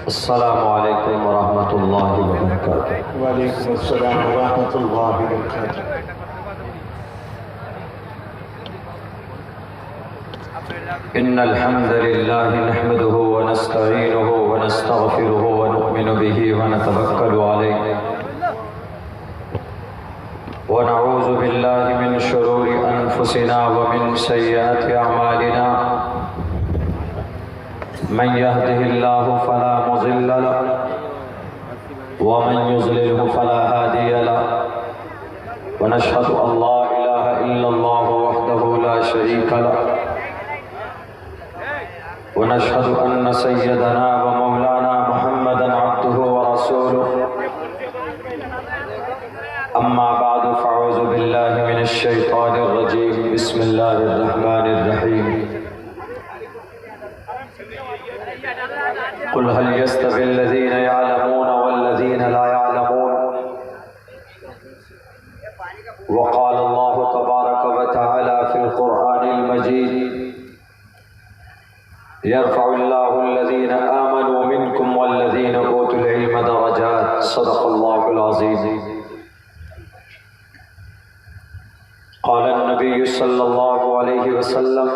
السلام علیکم ورحمۃ اللہ وبرکاتہ۔ وعلیکم السلام ورحمۃ اللہ وبرکاتہ۔ ان الحمد للہ نحمده ونستعینه ونستغفره ونؤمن به ونتوکل علیہ ونعوذ باللہ من شرور انفسنا ومن سیئات اعمالنا من يهده الله فلا مضل له ومن يضلله فلا هادي له ونشهد ان لا اله الا الله وحده لا شريك له ونشهد ان سيدنا ومولانا محمدا عبده ورسوله اما بعد فاعوذ بالله من الشيطان الرجيم بسم الله الرحمن الرحيم قل هل يستوي الذين يعلمون والذين لا يعلمون وقال الله تبارك وتعالى في القرآن المجيد يرفع الله الذين آمنوا منكم والذين أوتوا العلم درجات صدق الله العظيم قال النبي صلى الله عليه وسلم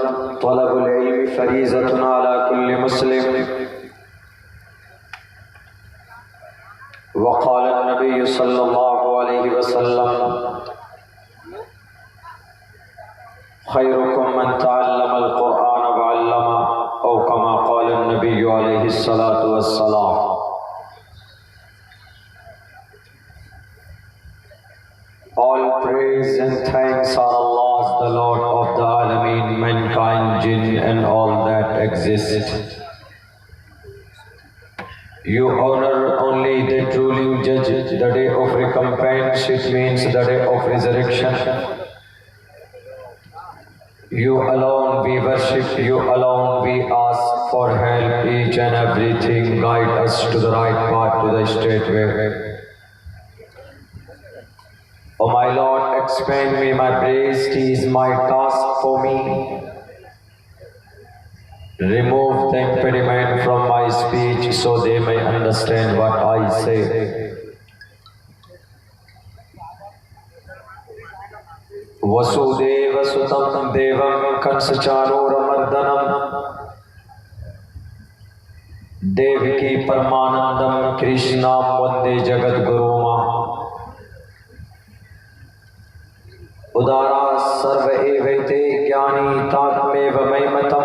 طلب العلم فريضة على كل مسلم وقال النبي صلى الله عليه وسلم خيركم من تعلم القرآن وعلمه أو كما قال النبي عليه الصلاة والسلام All praise and thanks are Allah's, the Lord of the Alameen, mankind, jinn and all that exist. You honor only the ruling judge, the day of recompense, it means the day of resurrection. You alone we worship, you alone we ask for help, each and everything guide us to the right path, to the straight way. O my Lord, expand me my breast, is my task for me. Remove the impediment from my speech so they may understand what I say. Vasudeva Sutam Devam Kansachanuramardanam Devaki Paramanandam Krishna Vande Jagat Guruma Udara Sarva Evete Jnani Tatmeva Maimatam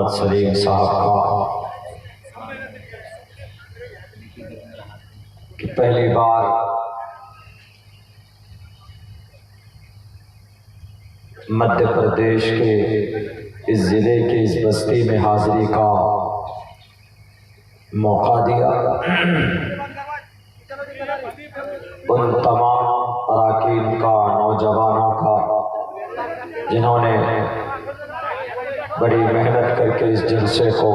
محمد سلیم صاحب کا کہ پہلی بار مدھیہ پردیش کے اس ضلع کے اس بستی میں حاضری کا موقع دیا۔ ان تمام اراکین کا، نوجوانوں کا، جنہوں نے بڑی محنت کر کے اس جلسے کو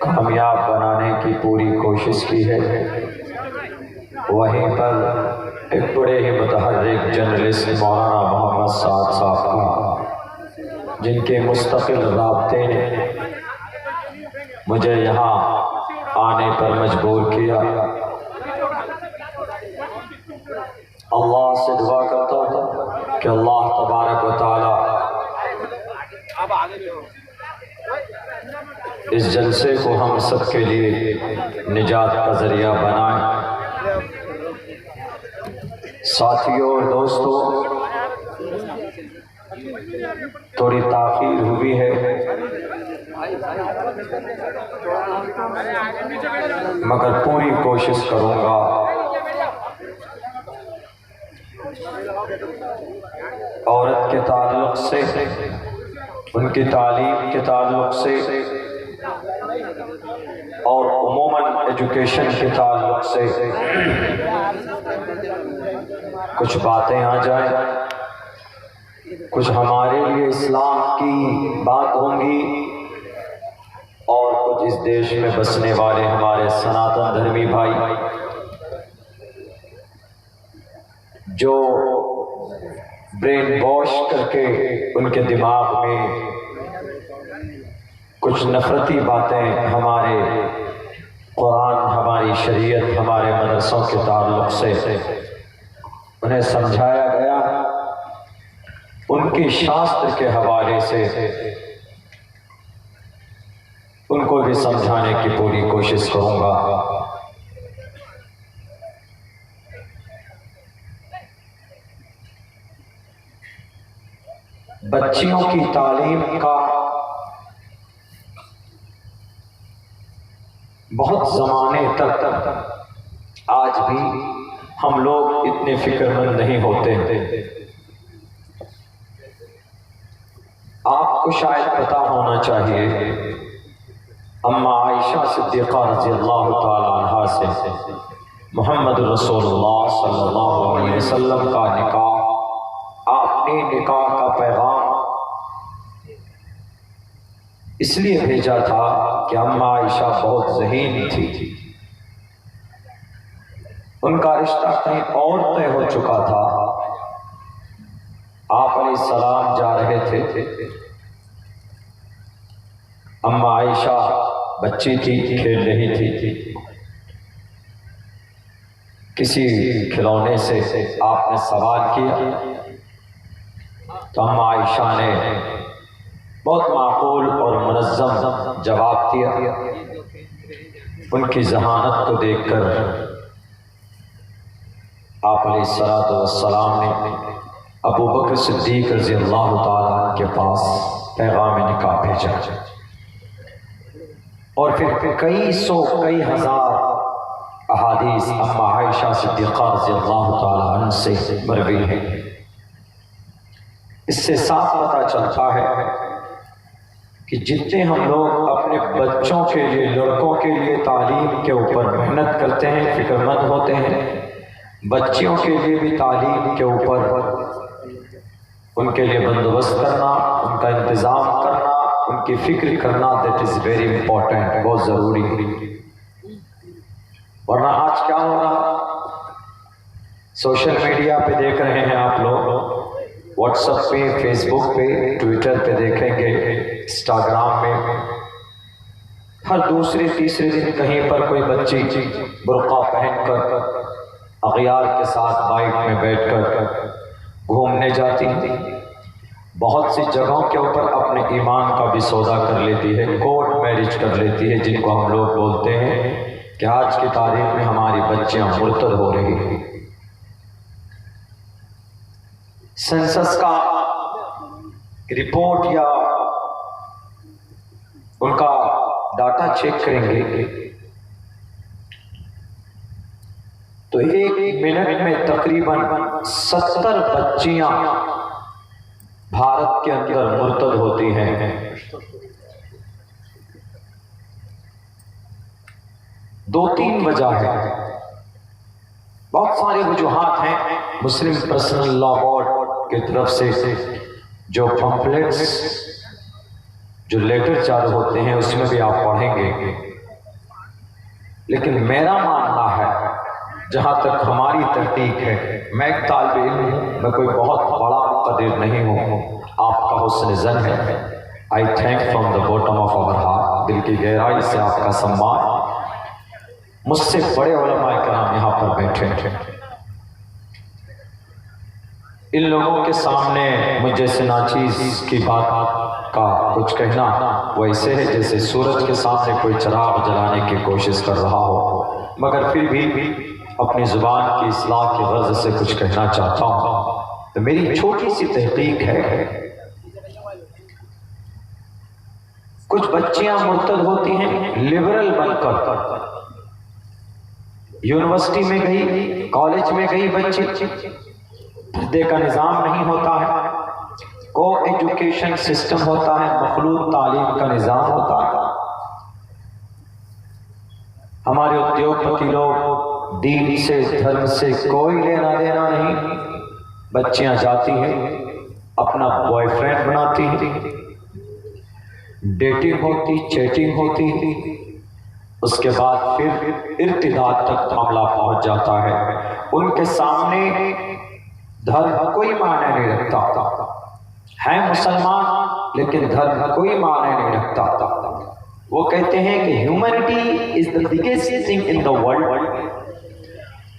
کامیاب بنانے کی پوری کوشش کی ہے۔ وہیں پر ایک بڑے ہی متحرک جرنلسٹ مولانا محمد سعد صاحب کا، جن کے مستقل رابطے نے مجھے یہاں آنے پر مجبور کیا۔ اللہ سے دعا کرتا ہوں کہ اللہ تبارک و تعالی اس جلسے کو ہم سب کے لیے نجات کا ذریعہ بنائے۔ ساتھیوں اور دوستوں، تھوڑی تاخیر ہوئی ہے مگر پوری کوشش کروں گا عورت کے تعلق سے، ان کی تعلیم کے تعلق سے اور عموماً ایجوکیشن کے تعلق سے کچھ باتیں آ جائیں، کچھ ہمارے لیے اسلام کی بات ہوں گی اور کچھ اس دیش میں بسنے والے ہمارے سناتن دھرمی بھائی جو برین واش کر کے ان کے دماغ میں کچھ نفرتی باتیں ہمارے قرآن، ہماری شریعت، ہمارے مدرسوں کے تعلق سے انہیں سمجھایا گیا، ان کی شاستر کے حوالے سے ان کو بھی سمجھانے کی پوری کوشش کروں گا۔ بچیوں کی تعلیم کا بہت زمانے تک آج بھی ہم لوگ اتنے فکر مند نہیں ہوتے۔ آپ کو شاید پتا ہونا چاہیے، اما عائشہ صدیقہ رضی اللہ تعالی عنہا سے محمد رسول اللہ صلی اللہ علیہ وسلم کا نکاح، آپ نے نکاح کا پیغام اس لیے بھیجا تھا کہ اما عائشہ بہت ذہین تھی، ان کا رشتہ کہیں اور طے ہو چکا تھا، آپ علیہ السلام جا رہے تھے، اما عائشہ بچی تھی، کھیل رہی تھی، کسی کھلونے سے آپ نے سوال کیا تو اما عائشہ نے بہت معقول اور منظم جواب دیا۔ ان کی ذہانت کو دیکھ کر آپ علیہ السلام نے ابو بکر صدیق رضی اللہ تعالیٰ عنہ کے پاس پیغام نکاح بھیجا، اور پھر کئی سو کئی ہزار احادیث اما عائشہ صدیقہ رضی اللہ تعالیٰ عنہ سے مروی ہیں۔ اس سے صاف پتہ چلتا ہے کہ جتنے ہم لوگ اپنے بچوں کے لیے، لڑکوں کے لیے تعلیم کے اوپر محنت کرتے ہیں، فکر مند ہوتے ہیں، بچیوں کے لیے بھی تعلیم کے اوپر ان کے لیے بندوبست کرنا، ان کا انتظام کرنا، ان کی فکر کرنا، دیٹ از ویری امپورٹنٹ، بہت ضروری ہے۔ ورنہ آج کیا ہو رہا، سوشل میڈیا پہ دیکھ رہے ہیں آپ لوگ، واٹس ایپ پہ، فیس بک پہ، ٹویٹر پہ دیکھیں گے، انسٹاگرام میں، ہر دوسرے تیسرے دن کہیں پر کوئی بچی برقع پہن کر اغیار کے ساتھ بائک میں بیٹھ کر گھومنے جاتی، بہت سی جگہوں کے اوپر اپنے ایمان کا بھی سودا کر لیتی ہے، کورٹ میرج کر لیتی ہے، جن کو ہم لوگ بولتے ہیں کہ آج کی تاریخ میں ہماری بچیاں مرتد ہو رہی ہیں۔ سینسس کا رپورٹ یا ان کا ڈاٹا چیک کریں گے تو 1 منٹ میں تقریباً 70 بچیاں بھارت کے اندر مرتد ہوتی ہیں۔ 2-3 وجہ ہے، بہت سارے وجوہات ہیں۔ مسلم پرسنل لا بورڈ کی طرف سے جو پمفلیٹس، جو لیٹر جاری ہوتے ہیں، اس میں بھی آپ پڑھیں گے، لیکن میرا ماننا ہے جہاں تک ہماری تحقیق ہے، میں ایک طالب علم ہوں، میں کوئی بہت بڑا مقتدر نہیں ہوں، آپ کا حسن ظن ہے، I thank from the bottom of our heart, دل کی گہرائی سے آپ کا سمان۔ مجھ سے بڑے علماء کرام یہاں پر بیٹھے ہیں، ان لوگوں کے سامنے مجھے سے ناچیز کی بات کا کچھ کہنا وہ ایسے ہے جیسے سورج کے سامنے کوئی چراغ جلانے کی کوشش کر رہا ہو، مگر پھر بھی اپنی زبان کی اصلاح کی غرض سے کچھ کہنا چاہتا ہوں۔ تو میری چھوٹی سی تحقیق ہے، کچھ بچیاں مرتد ہوتی ہیں لبرل بن کر، یونیورسٹی میں گئی، کالج میں گئی بچی، پردے کا نظام نہیں ہوتا ہے، کو ایجوکیشن سسٹم ہوتا ہے، مخلوط تعلیم کا نظام ہوتا ہے۔ ہمارے ادیوگپتی لوگ دین سے، دھرم سے کوئی لینا دینا نہیں، بچیاں جاتی ہیں، اپنا بوائے فرینڈ بناتی ہیں، ڈیٹنگ ہوتی، چیٹنگ ہوتی، اس کے بعد پھر ارتداد تک معاملہ پہنچ جاتا ہے۔ ان کے سامنے دھرم کوئی معنی نہیں رکھتا، ہیں مسلمان لیکن دھرم کوئی معنی نہیں رکھتا۔ وہ کہتے ہیں کہ humanity is the biggest thing in the world،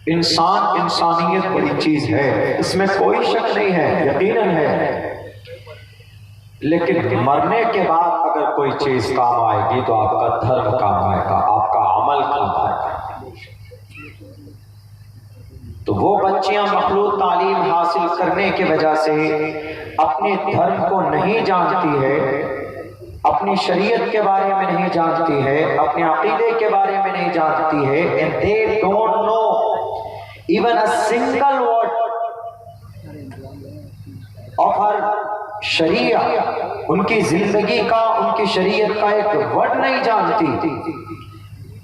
انسانیت بڑی چیز ہے، اس میں کوئی شک نہیں ہے، یقیناً ہے، لیکن مرنے کے بعد اگر کوئی چیز کام آئے گی تو آپ کا دھرم کام آئے گا، آپ کا عمل کام آئے گا۔ تو وہ بچیاں مخلوط تعلیم حاصل کرنے کی وجہ سے اپنے دھرم کو نہیں جانتی ہے، اپنی شریعت کے بارے میں نہیں جانتی ہے، اپنے عقیدے کے بارے میں نہیں جانتی ہے، and they don't know even a single word of her شریعہ، ان کی زندگی کا، ان کی شریعت کا ایک ورڈ نہیں جانتی،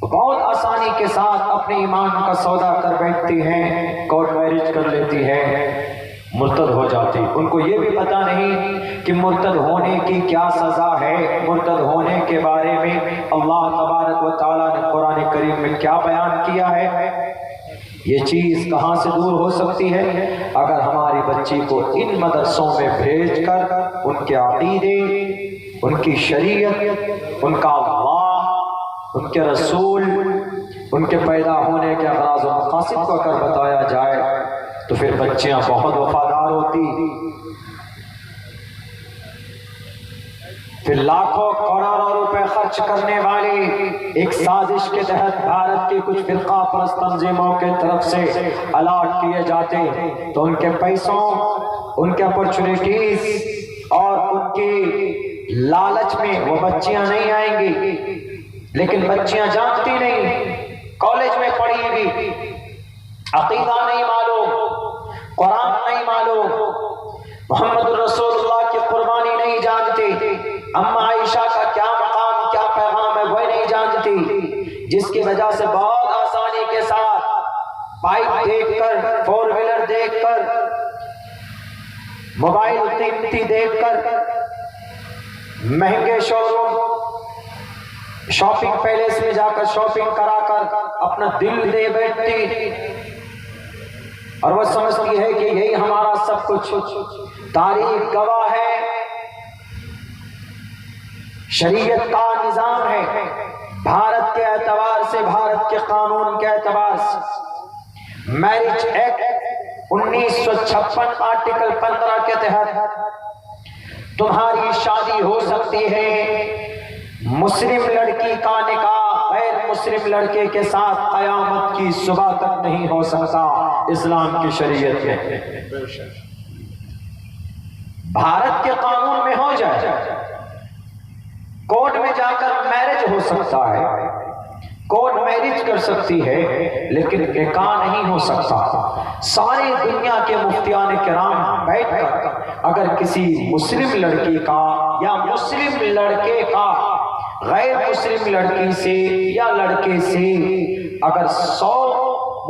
بہت آسانی کے ساتھ اپنے ایمان کا سودا کر بیٹھتی ہیں، کورٹ میرج کر لیتی ہے، مرتد ہو جاتی۔ ان کو یہ بھی پتہ نہیں کہ مرتد ہونے کی کیا سزا ہے، مرتد ہونے کے بارے میں اللہ تبارک و تعالیٰ نے قرآن کریم میں کیا بیان کیا ہے۔ یہ چیز کہاں سے دور ہو سکتی ہے؟ اگر ہماری بچی کو ان مدرسوں میں بھیج کر ان کے عقیدے، ان کی شریعت، ان کا اللہ، ان کے رسول، ان کے پیدا ہونے کے اغراض و مقاصد کو اگر بتایا جائے تو پھر بچیاں بہت وفادار ہوتی، پھر لاکھوں کروڑوں روپے خرچ کرنے والی ایک سازش کے تحت بھارت کی کچھ فرقہ پرست تنظیموں کے طرف سے الاٹ کیے جاتے، تو ان کے پیسوں، ان کے اپرچونیٹیز اور ان کی لالچ میں وہ بچیاں نہیں آئیں گی، لیکن بچیاں جانتی نہیں، کالج میں پڑھی ہوئی، عقیدہ نہیں معلوم، قرآن نہیں معلوم، محمد الرسول اللہ کی قربانی نہیں جانتی، اما عائشہ کا کیا مقام، کیا پیغام ہے وہ نہیں جانتی، جس کی وجہ سے بہت آسانی کے ساتھ بائک دیکھ کر، 4 ویلر دیکھ کر، موبائل قیمتی دیکھ کر، مہنگے شو روم، شاپنگ پیلیس میں جا کر شاپنگ کرا کر اپنا دل دے بیٹھتی، اور وہ سمجھتی ہے کہ یہی ہمارا سب کچھ۔ تاریخ گواہ ہے، شریعت کا نظام ہے، بھارت کے اعتبار سے، بھارت کے قانون کے اعتبار سے میرج ایکٹ 1956 آرٹیکل 15 کے تحت تمہاری شادی ہو سکتی ہے، مسلم لڑکی کا نکاح غیر مسلم لڑکے کے ساتھ قیامت کی صبح تک نہیں ہو سکتا اسلام کی شریعت میں۔ بھارت کے قانون میں ہو جائے، کورٹ میں جا کر میرج ہو سکتا ہے، کورٹ میرج کر سکتی ہے، لیکن نکاح نہیں ہو سکتا۔ ساری دنیا کے مفتیان کرام بیٹھ کر اگر کسی مسلم لڑکی کا یا مسلم لڑکے کا غیر مسلم لڑکی سے یا لڑکے سے اگر 100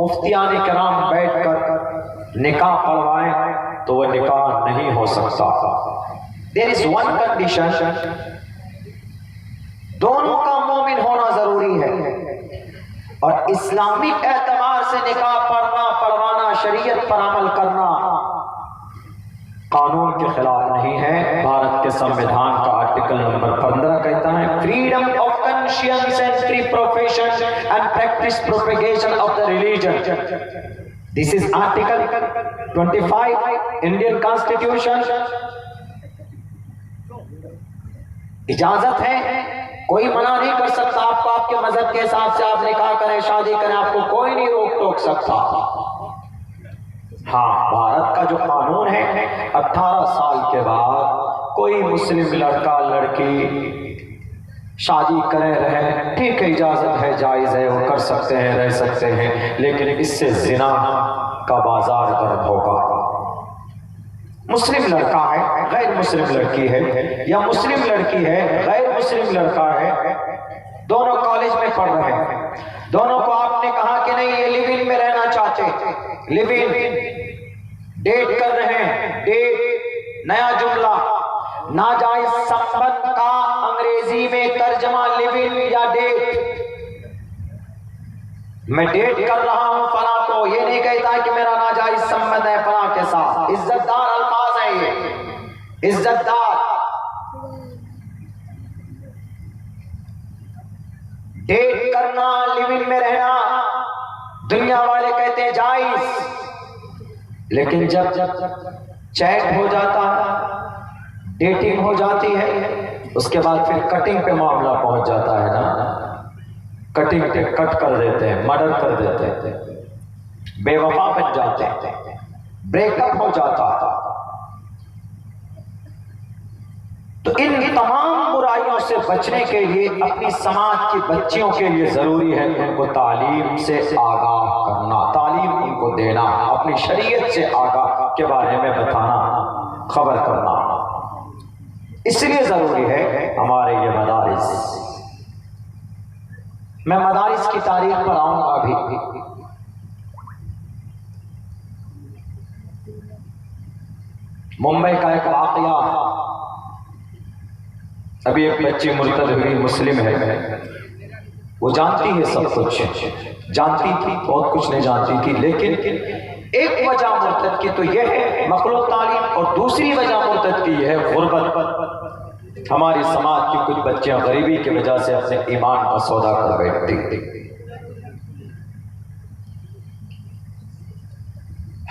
مفتیان کرام بیٹھ کر نکاح پڑھوائیں تو وہ نکاح نہیں ہو سکتا۔ There is one condition، دونوں کا مومن ہونا ضروری ہے، اور اسلامک اعتبار سے نکاح پڑھنا پڑھوانا شریعت پر عمل کرنا قانون کے خلاف نہیں ہے۔ بھارت کے سمویدھان کا آرٹیکل نمبر 15 کہتا ہے freedom of conscience and free profession and practice propagation of the religion. This is article 25 Indian constitution. اجازت ہے، کوئی منع نہیں کر سکتا آپ کو، آپ کے مذہب کے حساب سے آپ نکاح کریں، شادی کریں، آپ کو کوئی نہیں روک ٹوک سکتا۔ ہاں، بھارت کا جو قانون ہے 18 سال کے بعد کوئی مسلم لڑکا لڑکی شادی کرے رہے، ٹھیک ہے، اجازت ہے، جائز ہے، وہ کر سکتے ہیں، رہ سکتے ہیں، لیکن اس سے زنا کا بازار گرم ہوگا۔ مسلم لڑکا ہے، غیر مسلم لڑکی ہے، یا مسلم لڑکی ہے، غیر مسلم لڑکا ہے، دونوں کالج میں پڑھ رہے ہیں، دونوں کو آپ نے کہا کہ نہیں یہ لیو ان میں رہنا چاہتے، لیو ان ڈیٹ کر رہے ہیں، ڈیٹ نیا جملہ، ناجائز سمبند کا انگریزی میں ترجمہ لیو ان یا ڈیٹ۔ میں ڈیٹ کر رہا ہوں فلاں کو، یہ نہیں کہتا کہ میرا ناجائز سمبند ہے فلاں کے ساتھ، عزت دار الفاظ ہیں یہ، عزت دار۔ ڈیٹ کرنا، لیو ان میں رہنا، دنیا والے کہتے ہیں جائز، لیکن جب چیٹ ہو جاتا ہے، ڈیٹنگ ہو جاتی ہے، اس کے بعد پھر کٹنگ پہ معاملہ پہنچ جاتا ہے نا، کٹنگ پہ کٹ کر دیتے ہیں، مرڈر کر دیتے ہیں، بے وفا بن جاتے ہیں، بریک اپ ہو جاتا ہے۔ تو ان تمام برائیوں سے بچنے کے لیے اپنی سماج کی بچیوں کے لیے ضروری ہے ان کو تعلیم سے آگاہ کرنا، تعلیم ان کو دینا، اپنی شریعت سے آگاہ کے بارے میں بتانا، خبر کرنا، اس لیے ضروری ہے ہمارے یہ مدارس۔ میں مدارس کی تاریخ پر آؤں گا ابھی۔ ممبئی کا ایک واقعہ، ابھی ایک بچی مرتد ہوئی، مسلم ہے، وہ جانتی ہے سب کچھ، جانتی تھی، بہت کچھ نہیں جانتی تھی، لیکن ایک وجہ مرتد کی تو یہ ہے مخلوق تعلیم، اور دوسری وجہ مرتد کی یہ ہے غربت۔ ہماری سماج کی کچھ بچیاں غریبی کی وجہ سے اپنے ایمان کا سودا کر بیٹھتی۔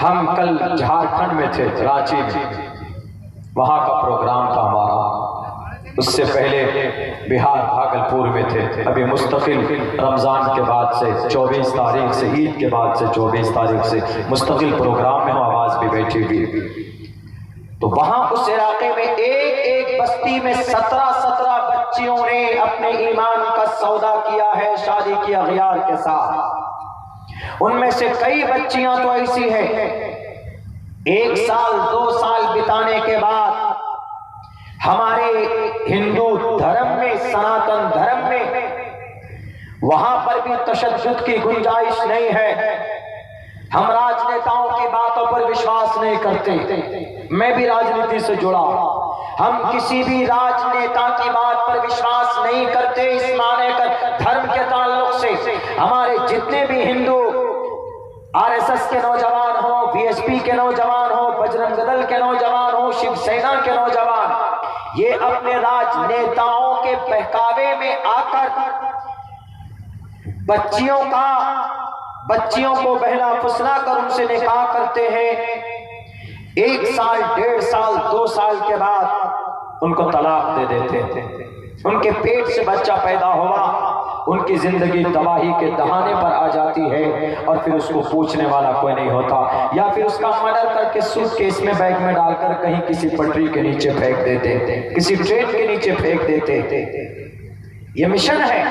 ہم کل جھارکھنڈ میں تھے، رانچی میں، وہاں کا پروگرام تھا ہمارا، اس سے پہلے بہار بھاگلپور میں تھے، ابھی مستقل رمضان کے بعد سے 24 تاریخ سے، عید کے بعد سے 24 تاریخ سے مستقل پروگرام میں ہوں، آواز بھی بیٹھی ہوئی۔ تو وہاں اس علاقے میں ایک بستی میں 17 بچیوں نے اپنے ایمان کا سودا کیا ہے، شادی کی اغیار کے ساتھ۔ ان میں سے کئی بچیاں تو ایسی ہیں 1 سال 2 سال بتانے کے بعد ہمارے ہندو دھرم میں، سناتن دھرم میں، وہاں پر بھی تشدد کی گنجائش نہیں ہے۔ ہم راجنیتاؤں کی باتوں پر وشواس نہیں کرتے، میں بھی راجنیتی سے جڑا، ہم کسی بھی راجنیتا کی بات پر وشواس نہیں کرتے، اس معنی کا دھرم کے تعلق سے ہمارے جتنے بھی ہندو RSS کے نوجوان ہوں، BSP کے نوجوان ہوں، بجرنگ دل کے نوجوان ہوں، شیو سینا کے نوجوان، یہ اپنے راجنیتاؤں کے بہکاوے میں آ کر بچیوں کو بہلا پھسلا کر ان سے نکاح کرتے ہیں۔ 1 سال 1.5 سال 2 سال کے بعد ان کو طلاق دے دیتے ہیں۔ ان کے پیٹ سے بچہ پیدا ہوا، ان کی زندگی تباہی کے دہانے پر آ جاتی ہے، اور پھر اس کو پوچھنے والا کوئی نہیں ہوتا، یا پھر اس کا مرڈر کر کے سوٹ کیس میں بیگ میں ڈال کر کہیں کسی پٹری کے نیچے پھینک دیتے، کسی ٹرین کے نیچے پھینک دیتے۔ یہ مشن ہے،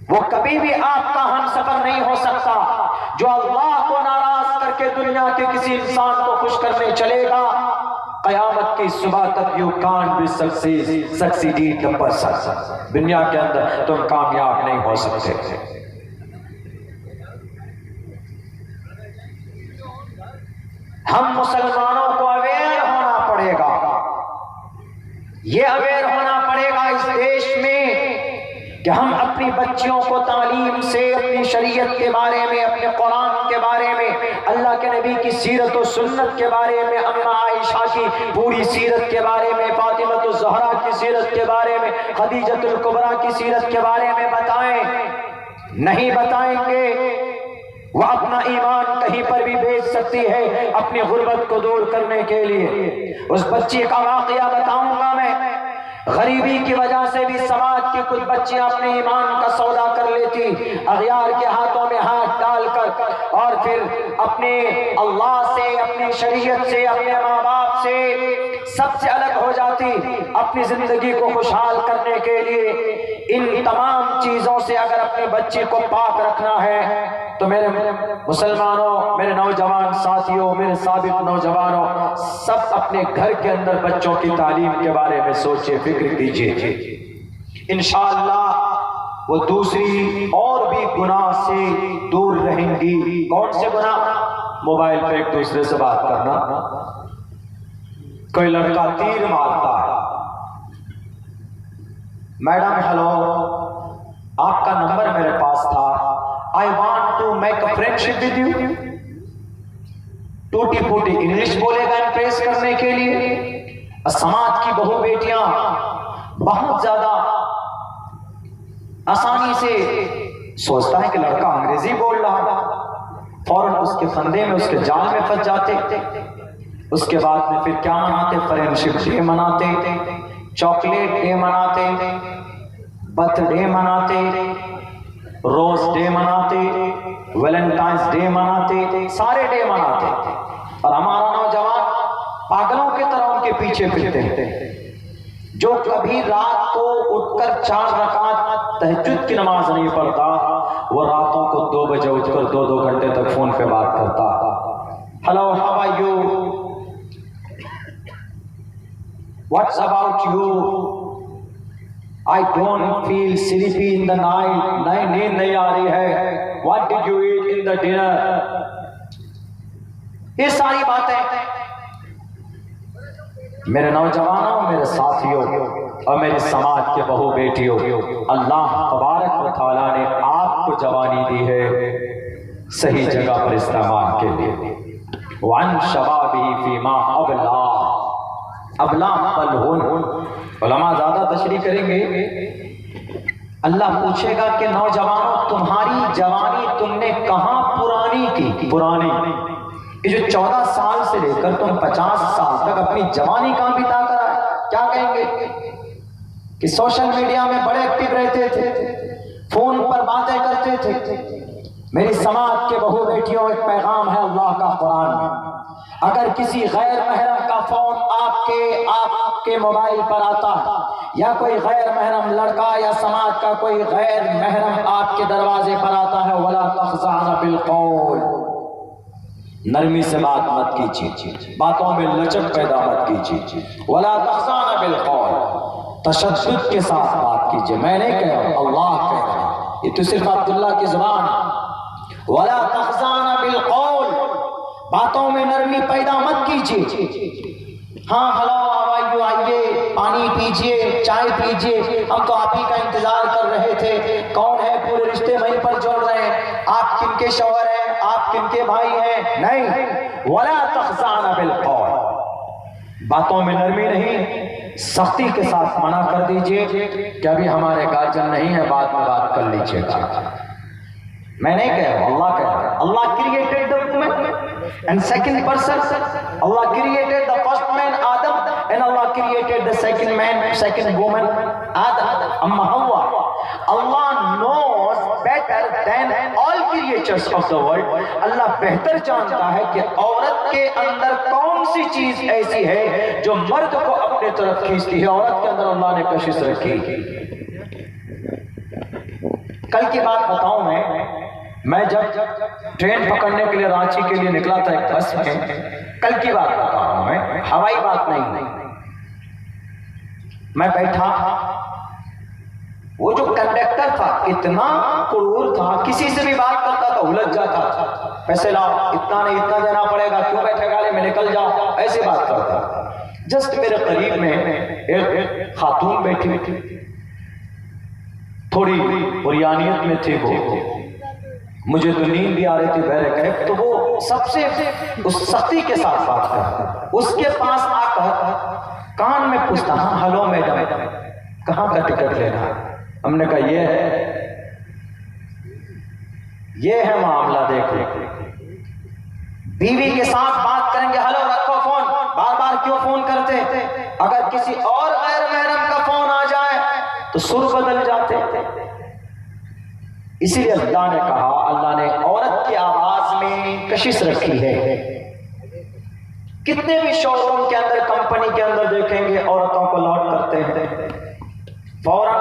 وہ کبھی بھی آپ کا ہم سفر نہیں ہو سکتا۔ جو اللہ کو ناراض کر کے دنیا کے کسی انسان کو خوش کرنے چلے گا، قیامت کی صبح تک you can't be succeed the person, دنیا کے اندر تم کامیاب نہیں ہو سکتے۔ ہم مسلمانوں کو اویئر ہونا پڑے گا، یہ اویئر ہونا پڑے گا اس دیش میں کہ ہم اپنی بچیوں کو تعلیم سے اپنی شریعت کے بارے میں، اپنے قرآن کے بارے میں، اللہ کے نبی کی سیرت و سنت کے بارے میں، اماں عائشہ کی پوری سیرت کے بارے میں، فاطمہ الزہرا کی سیرت کے بارے میں، خدیجہ الکبریٰ کی سیرت کے بارے میں بتائیں۔ نہیں بتائیں گے وہ اپنا ایمان کہیں پر بھی بیچ سکتی ہے اپنی غربت کو دور کرنے کے لیے۔ اس بچی کا واقعہ بتاؤں گا میں، غریبی کی وجہ سے بھی سماج کی کچھ بچیاں اپنے ایمان کا سودا کر لیتی، اغیار کے ہاتھوں میں ہاتھ ڈال کر، اور پھر اپنے اللہ سے، اپنی شریعت سے، اپنے ماں باپ سے سب سے الگ ہو جاتی اپنی زندگی کو خوشحال کرنے کے لیے۔ ان تمام چیزوں سے اگر اپنی بچی کو پاک رکھنا ہے تو میرے مسلمانوں، میرے نوجوان ساتھیوں، میرے سابق نوجوانوں، سب اپنے گھر کے اندر بچوں کی تعلیم کے بارے میں سوچیں، فکر کیجئے۔ انشاءاللہ وہ دوسری اور بھی گناہ سے دور رہیں گی۔ کون سے گناہ؟ موبائل پہ ایک دوسرے سے بات کرنا، کوئی لڑکا تیر مارتا ہے، میڈم ہیلو آپ کا نمبر میرے پاس تھا، I want to make a friendship with you۔ ٹوٹی پھوٹی انگلش بولے گا امپریس کرنے کے لیے۔ سماج کی بہو بیٹیاں بہت زیادہ آسانی سے سوچتا ہے کہ لڑکا انگریزی بول رہا، فوراً اس کے فندے میں، اس کے جال میں پھنس جاتے۔ اس کے بعد میں پھر کیا مناتے؟ فرینڈشپ ڈے مناتے، چاکلیٹ ڈے مناتے، برتھ ڈے مناتے، روز ڈے مناتے، ویلنٹائنز ڈے مناتے، سارے ڈے مناتے، اور ہمارا نوجوان پاگلوں کی طرح ان کے پیچھے پھرتے ہیں۔ جو کبھی رات کو اٹھ کر 4 رکعت تہجد کی نماز نہیں پڑھتا، وہ راتوں کو 2 بجے اٹھ کر 2 گھنٹے تک فون پہ بات کرتا۔ Hello how are you, what's about you, I don't feel sleepy in the night، نئی نیند نہیں آ رہی ہے، what did you eat in the dinner، یہ ساری باتیں۔ میرے نوجوانوں، میرے ساتھیوں اور میرے سماج کے بہو بیٹیوں، اللہ تبارک و تعالیٰ نے آپ کو جوانی دی ہے صحیح جگہ پر استعمال کے لیے۔ وَعَنْ شَبَابِهِ فِي مَا ابلا بلہن، علماء زیادہ تشریح کریں گے۔ اللہ پوچھے گا کہ نوجوانوں تمہاری جوانی تم نے کہاں پرانی کی؟ پرانی یہ جو 14 سال سے لے کر تم 50 سال تک اپنی جوانی کہاں بتا کر آئے؟ کیا کہیں گے کہ سوشل میڈیا میں بڑے ایکٹیو رہتے تھے، فون پر باتیں کرتے تھے۔ میری سماج کے بہو بیٹیوں، ایک پیغام ہے اللہ کا قرآن میں، اگر کسی غیر محرم کا فون آپ کے موبائل پر آتا ہے، یا کوئی غیر محرم لڑکا یا سماج کا کوئی غیر محرم آپ کے دروازے پر آتا ہے، وَلَا تَخْضَعْنَ بِالْقَوْلِ، نرمی سے بات مت کیجیے، باتوں میں لچک پیدا مت کیجیے۔ وَلَا تَخْضَعْنَ بِالْقَوْلِ، تشدد کے ساتھ بات کیجیے۔ میں نہیں کہہ رہا، اللہ کہہ رہا ہے، یہ تو صرف عبداللہ کی زبان ہے۔ وَلَا تَخْضَعْنَ بِالْقَوْلِ، باتوں میں نرمی پیدا مت کیجیے۔ ہاں ہلو آوائیو، آئیے، پانی پیجیے، چائے پیجیے، ہم تو آپ ہی کا انتظار کر رہے تھے، کون ہے؟ پورے رشتے وہیں پر جوڑ رہے ہیں، آپ کن کے شوہر ہیں، آپ کن کے بھائی ہیں؟ نہیں، وَلَا تَخْضَعْنَ بِالْقَوْلِ، باتوں میں نرمی نہیں، سختی کے ساتھ منع کر دیجئے کہ ابھی ہمارے گارجن نہیں ہے، بعد میں بات کر لیجئے گا۔ میں نہیں کہہ رہا، اللہ کہہ رہا ہے۔ اللہ created the woman and second person، اللہ created the first man Adam and Allah created the second man, second woman Adam، اما ہوا۔ اللہ knows better than all creatures of the world، اللہ بہتر جانتا ہے کہ عورت کے اندر کون سی چیز ایسی ہے جو مرد کو اپنے طرف کھینچتی ہے۔ عورت کے اندر اللہ نے کشش رکھی، کل کی بات بتاؤں میں جب ٹرین پکڑنے کے لیے رانچی کے لیے نکلا تھا ایک بس میں، کل کی بات بتا رہا ہوں میں، ہوائی بات نہیں، میں بیٹھا، وہ جو کنڈکٹر تھا اتنا کرور تھا، کسی سے بھی بات کرتا تھا الجھ جاتا تھا، پیسے لاؤ، اتنا نہیں اتنا دینا پڑے گا، کیوں بیٹھے گاڑی میں، نکل جاؤ، ایسے بات کرتا تھا۔ جسٹ میرے قریب میں ایک خاتون بیٹھی تھی، تھوڑی اوریانیت میں تھی، وہ مجھے تو نیند بھی آ رہی تھی بہرکیف، تو وہ سب سے اس سختی کے ساتھ بات کرتا، اس کے پاس آ کر کان میں پوچھتا، ہاں ہلو میڈم، کہاں کا ٹکٹ لینا؟ ہم نے کہا یہ ہے معاملہ، دیکھو بیوی کے ساتھ بات کریں گے، ہلو رکھو فون، بار بار کیوں فون کرتے؟ اگر کسی اور غیر محرم کا فون آ جائے تو سر بدل جاتے۔ اسی لیے اللہ نے کہا، اللہ نے عورت کی آواز میں کشش رکھی ہے۔ کتنے بھی شو روم کے اندر، کمپنی کے اندر دیکھیں گے عورتوں کو لاٹ کرتے ہیں، فوراً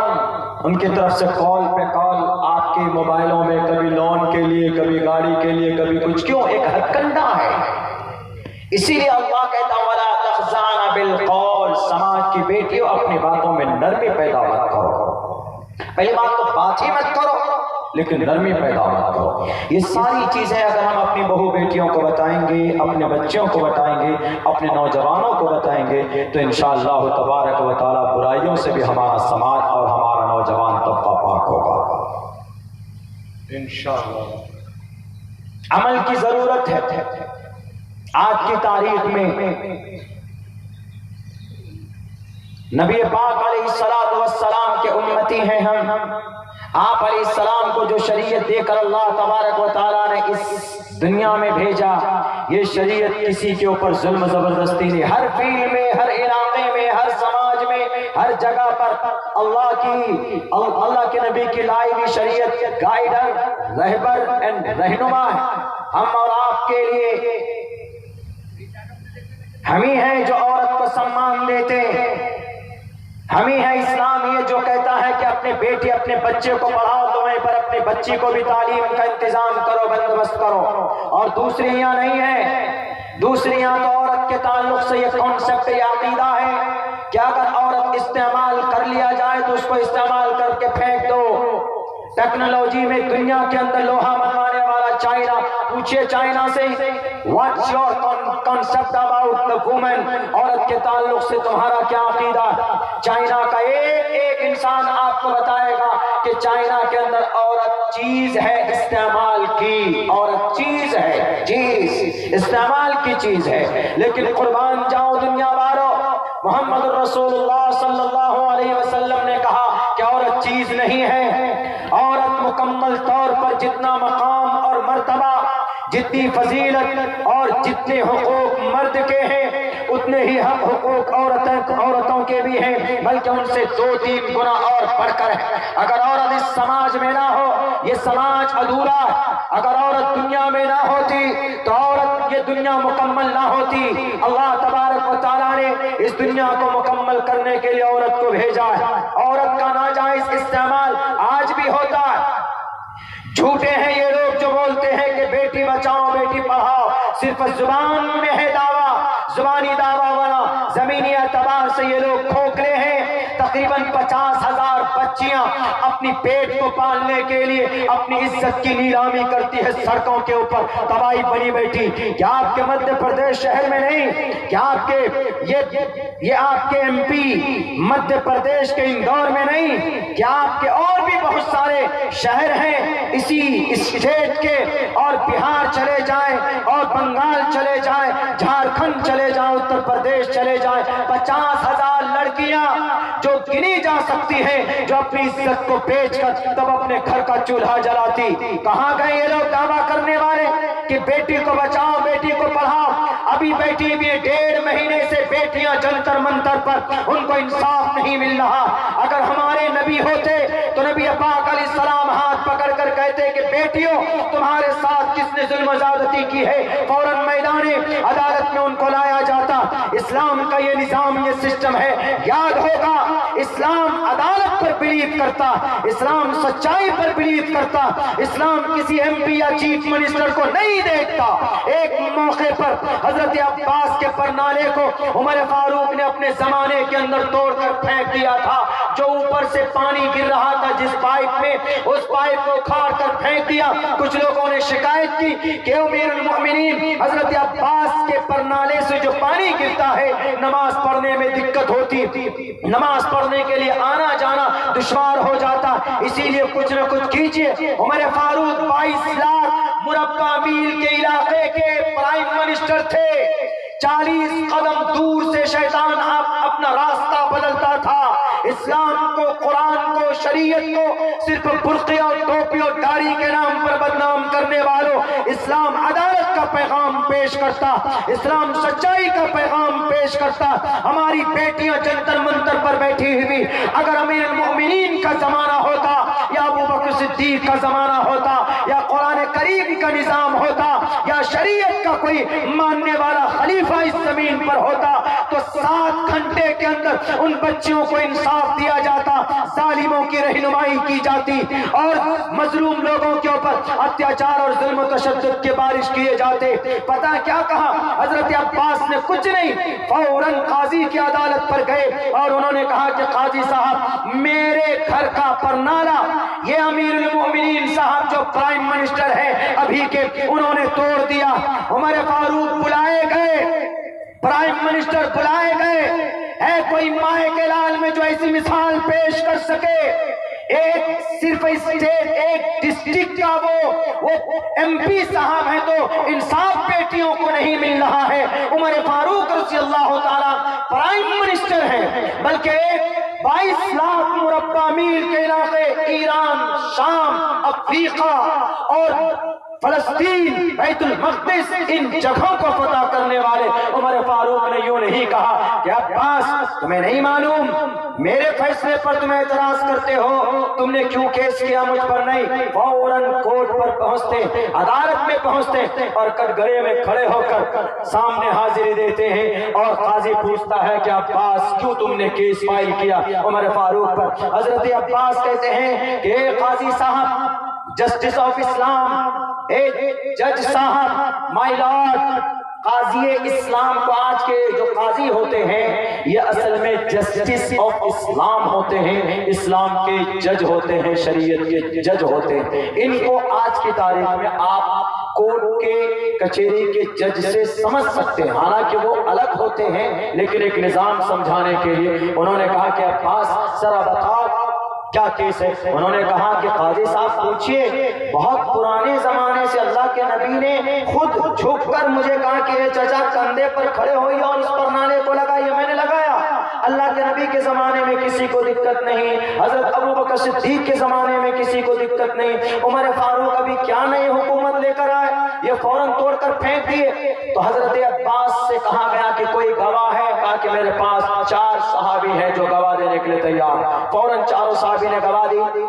ان کی طرف سے کال پہ کال آپ کے موبائلوں میں، کبھی لون کے لیے، کبھی گاڑی کے لیے، کبھی کچھ، کیوں؟ ایک ہتھکنڈا ہے۔ اسی لیے اللہ کہتا وَلَا تَخْضَعْنَ بِالْقَوْلِ، سماج کی بیٹیوں اپنی باتوں میں نرمی پیدا مت کرو، پہلی بات تو بات ہی مت کرو، لیکن نرمی پیدا مت کرو۔ یہ ساری چیزیں اگر ہم اپنی بہو بیٹیوں کو بتائیں گے، اپنے بچوں کو بتائیں گے، اپنے نوجوانوں کو بتائیں گے، تو انشاءاللہ تبارک و تعالی برائیوں سے بھی ہمارا سماج اور ہمارا نوجوان طبقہ پاک ہوگا انشاءاللہ۔ عمل کی ضرورت ہے۔ آج کی تاریخ میں نبی پاک علیہ السلام کے امتی ہیں ہم، آپ علیہ السلام کو جو شریعت دے کر اللہ تبارک و تعالیٰ نے اس دنیا میں بھیجا، یہ شریعت کسی کے اوپر ظلم زبردستی نہیں، ہر فیلڈ میں، ہر علاقے میں، ہر سماج میں، ہر جگہ پر اللہ کے نبی کی لائی ہوئی شریعت گائیڈر، رہبر اینڈ رہنما ہے ہم اور آپ کے لیے۔ ہم ہی ہیں جو عورت کو سمان دیتے ہیں، ہم ہی ہیں اسلام یہ جو کہتا ہے کہ اپنے بیٹی اپنے بچے کو پڑھاؤ تو وہیں پر اپنے بچی کو بھی تعلیم کا انتظام کرو، بندوبست کرو، اور دوسری یہاں نہیں ہے۔ دوسری یہاں تو عورت کے تعلق سے یہ کانسیپٹ، یہ عقیدہ ہے کہ اگر عورت استعمال کر لیا جائے تو اس کو استعمال کر کے پھینک دو۔ ٹیکنالوجی میں دنیا کے اندر لوہا بنوانے والا چائنا، پوچھئے چائنا سے what's your concept about the woman, عورت کے تعلق سے تمہارا کیا عقیدہ؟ چائنا کا ایک انسان آپ کو بتائے گا کہ چائنا کے اندر عورت چیز ہے استعمال کی، عورت چیز ہے، چیز استعمال کی چیز ہے۔ لیکن قربان جاؤ دنیا والوں، محمد رسول اللہ صلی اللہ علیہ وسلم نے کہا کہ عورت چیز نہیں ہے، عورت مکمل طور پر جتنا مقام اور مرتبہ، جتنی فضیلت اور جتنے حقوق مرد کے ہیں اتنے ہی حقوق عورتوں کے بھی ہیں، بلکہ ان سے 2-3 گنا اور بڑھ کر ہے۔ اگر عورت اس سماج میں نہ ہو یہ سماج ادھورا ہے، اگر عورت دنیا میں نہ ہوتی تو عورت یہ دنیا مکمل نہ ہوتی۔ اللہ تبارک و تعالیٰ نے اس دنیا کو مکمل کرنے کے لیے عورت کو بھیجا ہے۔ عورت کا ناجائز استعمال آج بھی ہوتا ہے۔ جھوٹے ہیں یہ لوگ جو بولتے ہیں کہ بیٹی بچاؤ بیٹی پڑھاؤ، صرف زبان میں ہے دعویٰ، زبانی دعویٰ والا، زمینی اعتبار سے یہ لوگ کھوکھلے ہیں۔ تقریباً 50,000 بچیاں اپنی پیٹ کو پالنے کے لیے اپنی عزت کی نیلامی کرتی ہے سڑکوں کے اوپر، تباہی بنی بیٹھی۔ کیا آپ کے مدھیہ پردیش شہر میں نہیں؟ کیا آپ کے یہ آپ کے ایم پی مدھیہ پردیش کے اندور میں نہیں؟ کیا آپ کے اور بھی بہت سارے شہر ہیں اسی اسٹیٹ کے، اور بہار چلے جائیں اور بنگال چلے جائیں، جھارکھنڈ چلے جائیں، اتر پردیش چلے جائیں، 50,000 لڑکیاں جو گنی جا سکتی ہیں جو اپنی عزت کو بیچ کر تب اپنے گھر کا چولہا جلاتی۔ کہاں گئے یہ لوگ دعویٰ کرنے والے کہ بیٹی کو بچاؤ بیٹی کو پڑھاؤ؟ ابھی بیٹی بھی 1.5 مہینے سے بیٹیاں جنتر منتر پر، ان کو انصاف نہیں مل رہا۔ اگر ہمارے نبی ہوتے تو نبی پاک علیہ السلام ہاتھ پکڑ کر کہتے کہ بیٹیوں تمہارے ساتھ کس نے ظلم و زیادتی کی ہے، فوراً میدان عدالت میں ان کو لایا جاتا۔ اسلام کا یہ نظام، یہ سسٹم ہے، یاد ہوگا اسلام عدالت پر بلیو بلیو کرتا، اسلام سچائی پر بلیو کرتا، اسلام کسی ایم پی یا چیف منسٹر کو نہیں دیکھتا۔ ایک موقع پر حضرت عباس کے پرنالے کو عمر فاروق نے اپنے زمانے کے اندر توڑ کر پھینک دیا تھا، جو اوپر سے پانی گر رہا تھا جس پائپ میں، اس پائپ کو کھاڑ کر پھینک دیا۔ کچھ لوگوں نے شکایت کی کہ امیر المؤمنین حضرت عباس کے پرنالے سے جو پانی گرتا ہے نماز پڑھنے میں دقت ہوتی، نماز پڑھنے کے لیے آنا جانا دشوار ہو جاتا، اسی لیے کچھ نہ کچھ کیجئے۔ عمر فاروق 22 لاکھ مربع میل کے علاقے کے پرائم منسٹر تھے، 40 قدم دور سے شیطان اپنا راستہ بدلتا تھا۔ اسلام کو، قرآن کو، شریعت کو صرف برقع اور ٹوپی اور داڑھی کے نام پر بدنام کرنے والوں، اسلام عدالت کا پیغام پیش کرتا، اسلام سچائی کا پیغام پیش کرتا۔ ہماری بیٹیاں جنتر منتر پر بیٹھی ہوئی، اگر امیر المؤمنین کا زمانہ ہوتا یا ابو بکر صدیق کا زمانہ ہوتا یا قرآن کریم کا نظام ہوتا یا شریعت کا کوئی ماننے والا خلیفہ اس زمین پر ہوتا تو 7 گھنٹے کے اندر ان بچیوں کو انصاف دیا جاتا، ظالموں کی رہنمائی کی جاتی اور مظلوم لوگوں کے اوپر اتیاچار اور ظلم و تشدد کے بارش کیے جاتے۔ پتہ کیا کہا حضرت عباس نے؟ کچھ نہیں، فوراً قاضی کی عدالت پر گئے اور انہوں نے کہا کہ قاضی صاحب میرے گھر کا پرنالہ یہ امیر المؤمنین صاحب جو پرائم منسٹر ہے ابھی کے، انہوں نے توڑ دیا۔ عمر فاروق بلائے گئے، پرائم منسٹر بلائے گئے، ہے کوئی مائے کے لال میں جو ایسی مثال پیش کر سکے؟ ایک صرف اسٹیٹ، ایک ڈسٹرکٹ کا وہ ایم پی صاحب ہیں تو انصاف بیٹیوں کو نہیں مل رہا ہے۔ عمر فاروق رضی اللہ تعالیٰ پرائم منسٹر ہیں، بلکہ 22 لاکھ مربع میل کے علاقے، ایران، شام، افریقہ اور فلسطین، بیت المقدس، ان جگہوں کو فتح کرنے والے عمر فاروق نے یوں نہیں کہا کہ عباس تمہیں نہیں معلوم میرے فیصلے پر تم اعتراض کرتے ہو، تم نے کیوں کیس کیا مجھ پر؟ نہیں، فوراً کورٹ پر پہنچتے، عدالت میں پہنچتے اور کٹگرے میں کھڑے ہو کر سامنے حاضری دیتے ہیں اور قاضی پوچھتا ہے کہ عباس کیوں تم نے کیس فائل کیا عمر فاروق پر؟ حضرت عباس کہتے ہیں کہ اے قاضی صاحب، جسٹس آف اسلام، اے جج صاحب، مائی لارڈ، قاضی اسلام کو آج کے جو قاضی ہوتے ہیں یہ اصل میں جسٹس آف اسلام ہوتے ہیں، اسلام کے جج ہوتے ہیں، شریعت کے جج ہوتے ہیں۔ ان کو آج کی تاریخ میں آپ کورٹ کے کچہری کے جج سے سمجھ سکتے ہیں، حالانکہ وہ الگ ہوتے ہیں، لیکن ایک نظام سمجھانے کے لیے انہوں نے کہا کہ عباس ذرا بتاؤ کیا کیس ہے؟ انہوں نے کہا کہ قاضی صاحب پوچھئے، بہت پرانے زمانے سے اللہ کے نبی نے خود جھک کر مجھے کہا کہ اے چچا کندھے پر کھڑے ہوئے اور اس پرنالے کو لگائیے، میں نے لگایا۔ اللہ کے نبی کے زمانے میں کسی کو دقت نہیں، حضرت ابو بکر صدیق کے زمانے میں کسی کو دقت نہیں، عمر فاروق ابھی کیا نئی حکومت لے کر آئے، یہ فوراً توڑ کر پھینک دیے۔ تو حضرت عباس سے کہا گیا کہ کوئی گواہ ہے؟ کہا کہ میرے پاس 4 صحابی ہیں جو گواہ دینے کے لیے تیار۔ فوراً 4 صحابی نے گواہ دی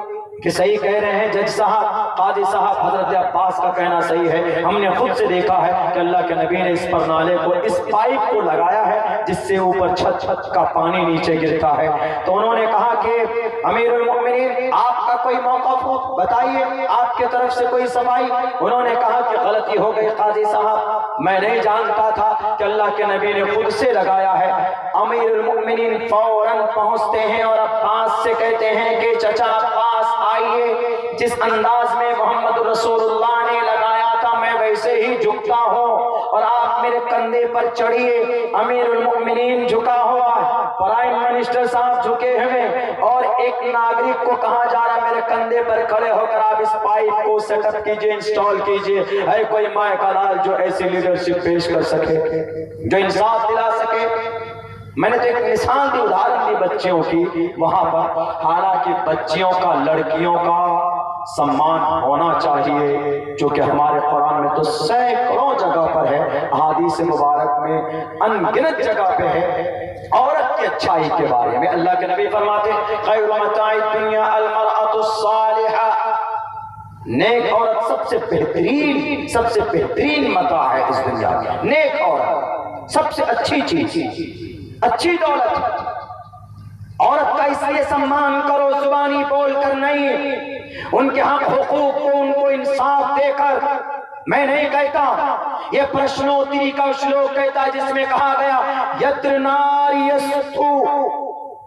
کہ صحیح کہہ رہے ہیں جج صاحب، قاضی صاحب، حضرت عباس کا کہنا صحیح ہے، ہم نے خود سے دیکھا ہے کہ اللہ کے نبی نے اس پرنالے کو، اس پائپ کو لگایا ہے جس سے اوپر چھت کا پانی نیچے گرتا ہے۔ تو انہوں نے کہا کہ امیر المؤمنین آپ کا کوئی موقف ہو بتائیے، آپ کی طرف سے کوئی صفائی؟ انہوں نے کہا کہ غلطی ہو گئی قاضی صاحب، میں نہیں جانتا تھا کہ اللہ کے نبی نے خود سے لگایا ہے۔ امیر المؤمنین فوراً پہنچتے ہیں اور عباس سے کہتے ہیں کہ چچا عباس آئیے، جس انداز میں محمد رسول اللہ نے لگایا تھا میں ویسے ہی جھکتا ہوں اور آپ میرے کندھے پر چڑھیے۔ امیر المؤمنین جھکا ہوا، پرائم منسٹر صاحب جھکے ہوئے اور ایک ناگرک کو کہا جا رہا میرے کندھے پر کھڑے ہو کر آپ اس پائپ کو سیٹ اپ کیجئے، انسٹال کیجئے۔ ہے کوئی مائے کا لال جو ایسی لیڈرشپ پیش کر سکے، جو انصاف دلا سکے؟ میں نے تو ایک مثال دی، ادھارن دی بچیوں کی وہاں پر، حالانکہ بچیوں کا، لڑکیوں کا سمان ہونا چاہیے، جو کہ ہمارے قرآن میں تو سینکڑوں جگہ پر ہے، احادیث مبارک میں ان گنت جگہ پہ ہے عورت کی اچھائی کے بارے میں۔ اللہ کے نبی فرماتے ہیں خیر متاع الدنیا المرأة الصالحہ، نیک عورت سب سے بہترین متاع ہے اس دنیا میں۔ نیک عورت سب سے اچھی چیز، اچھی دولت، عورت کا اس لیے سمان کرو، زبانی بول کر نہیں، ان کے حق حقوق کو ان کو انصاف دے کر میں نہیں کہتا. یہ پرشنوتری کا شلوک کہتا ہے جس میں کہا گیا یتر ناری یستو،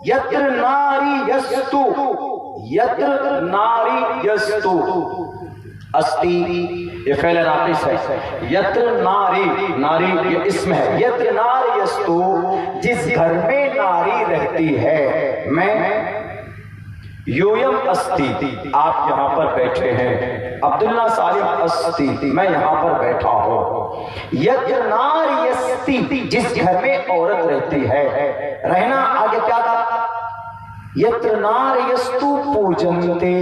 یتر ناری یستو، یتر ناری یستو. استی یہ فعل ناقص ہے. یتر ناری، ناری یہ اسم ہے. یتر ناری یستو، جس گھر میں ناری رہتی ہے. میں یویم استی، آپ یہاں پر بیٹھے ہیں. عبداللہ صالح استی، میں یہاں پر بیٹھا ہوں. یتر ناری یستی، جس گھر میں عورت رہتی ہے. رہنا آگے کیا تھا؟ یتر ناری یستو پوجنتے،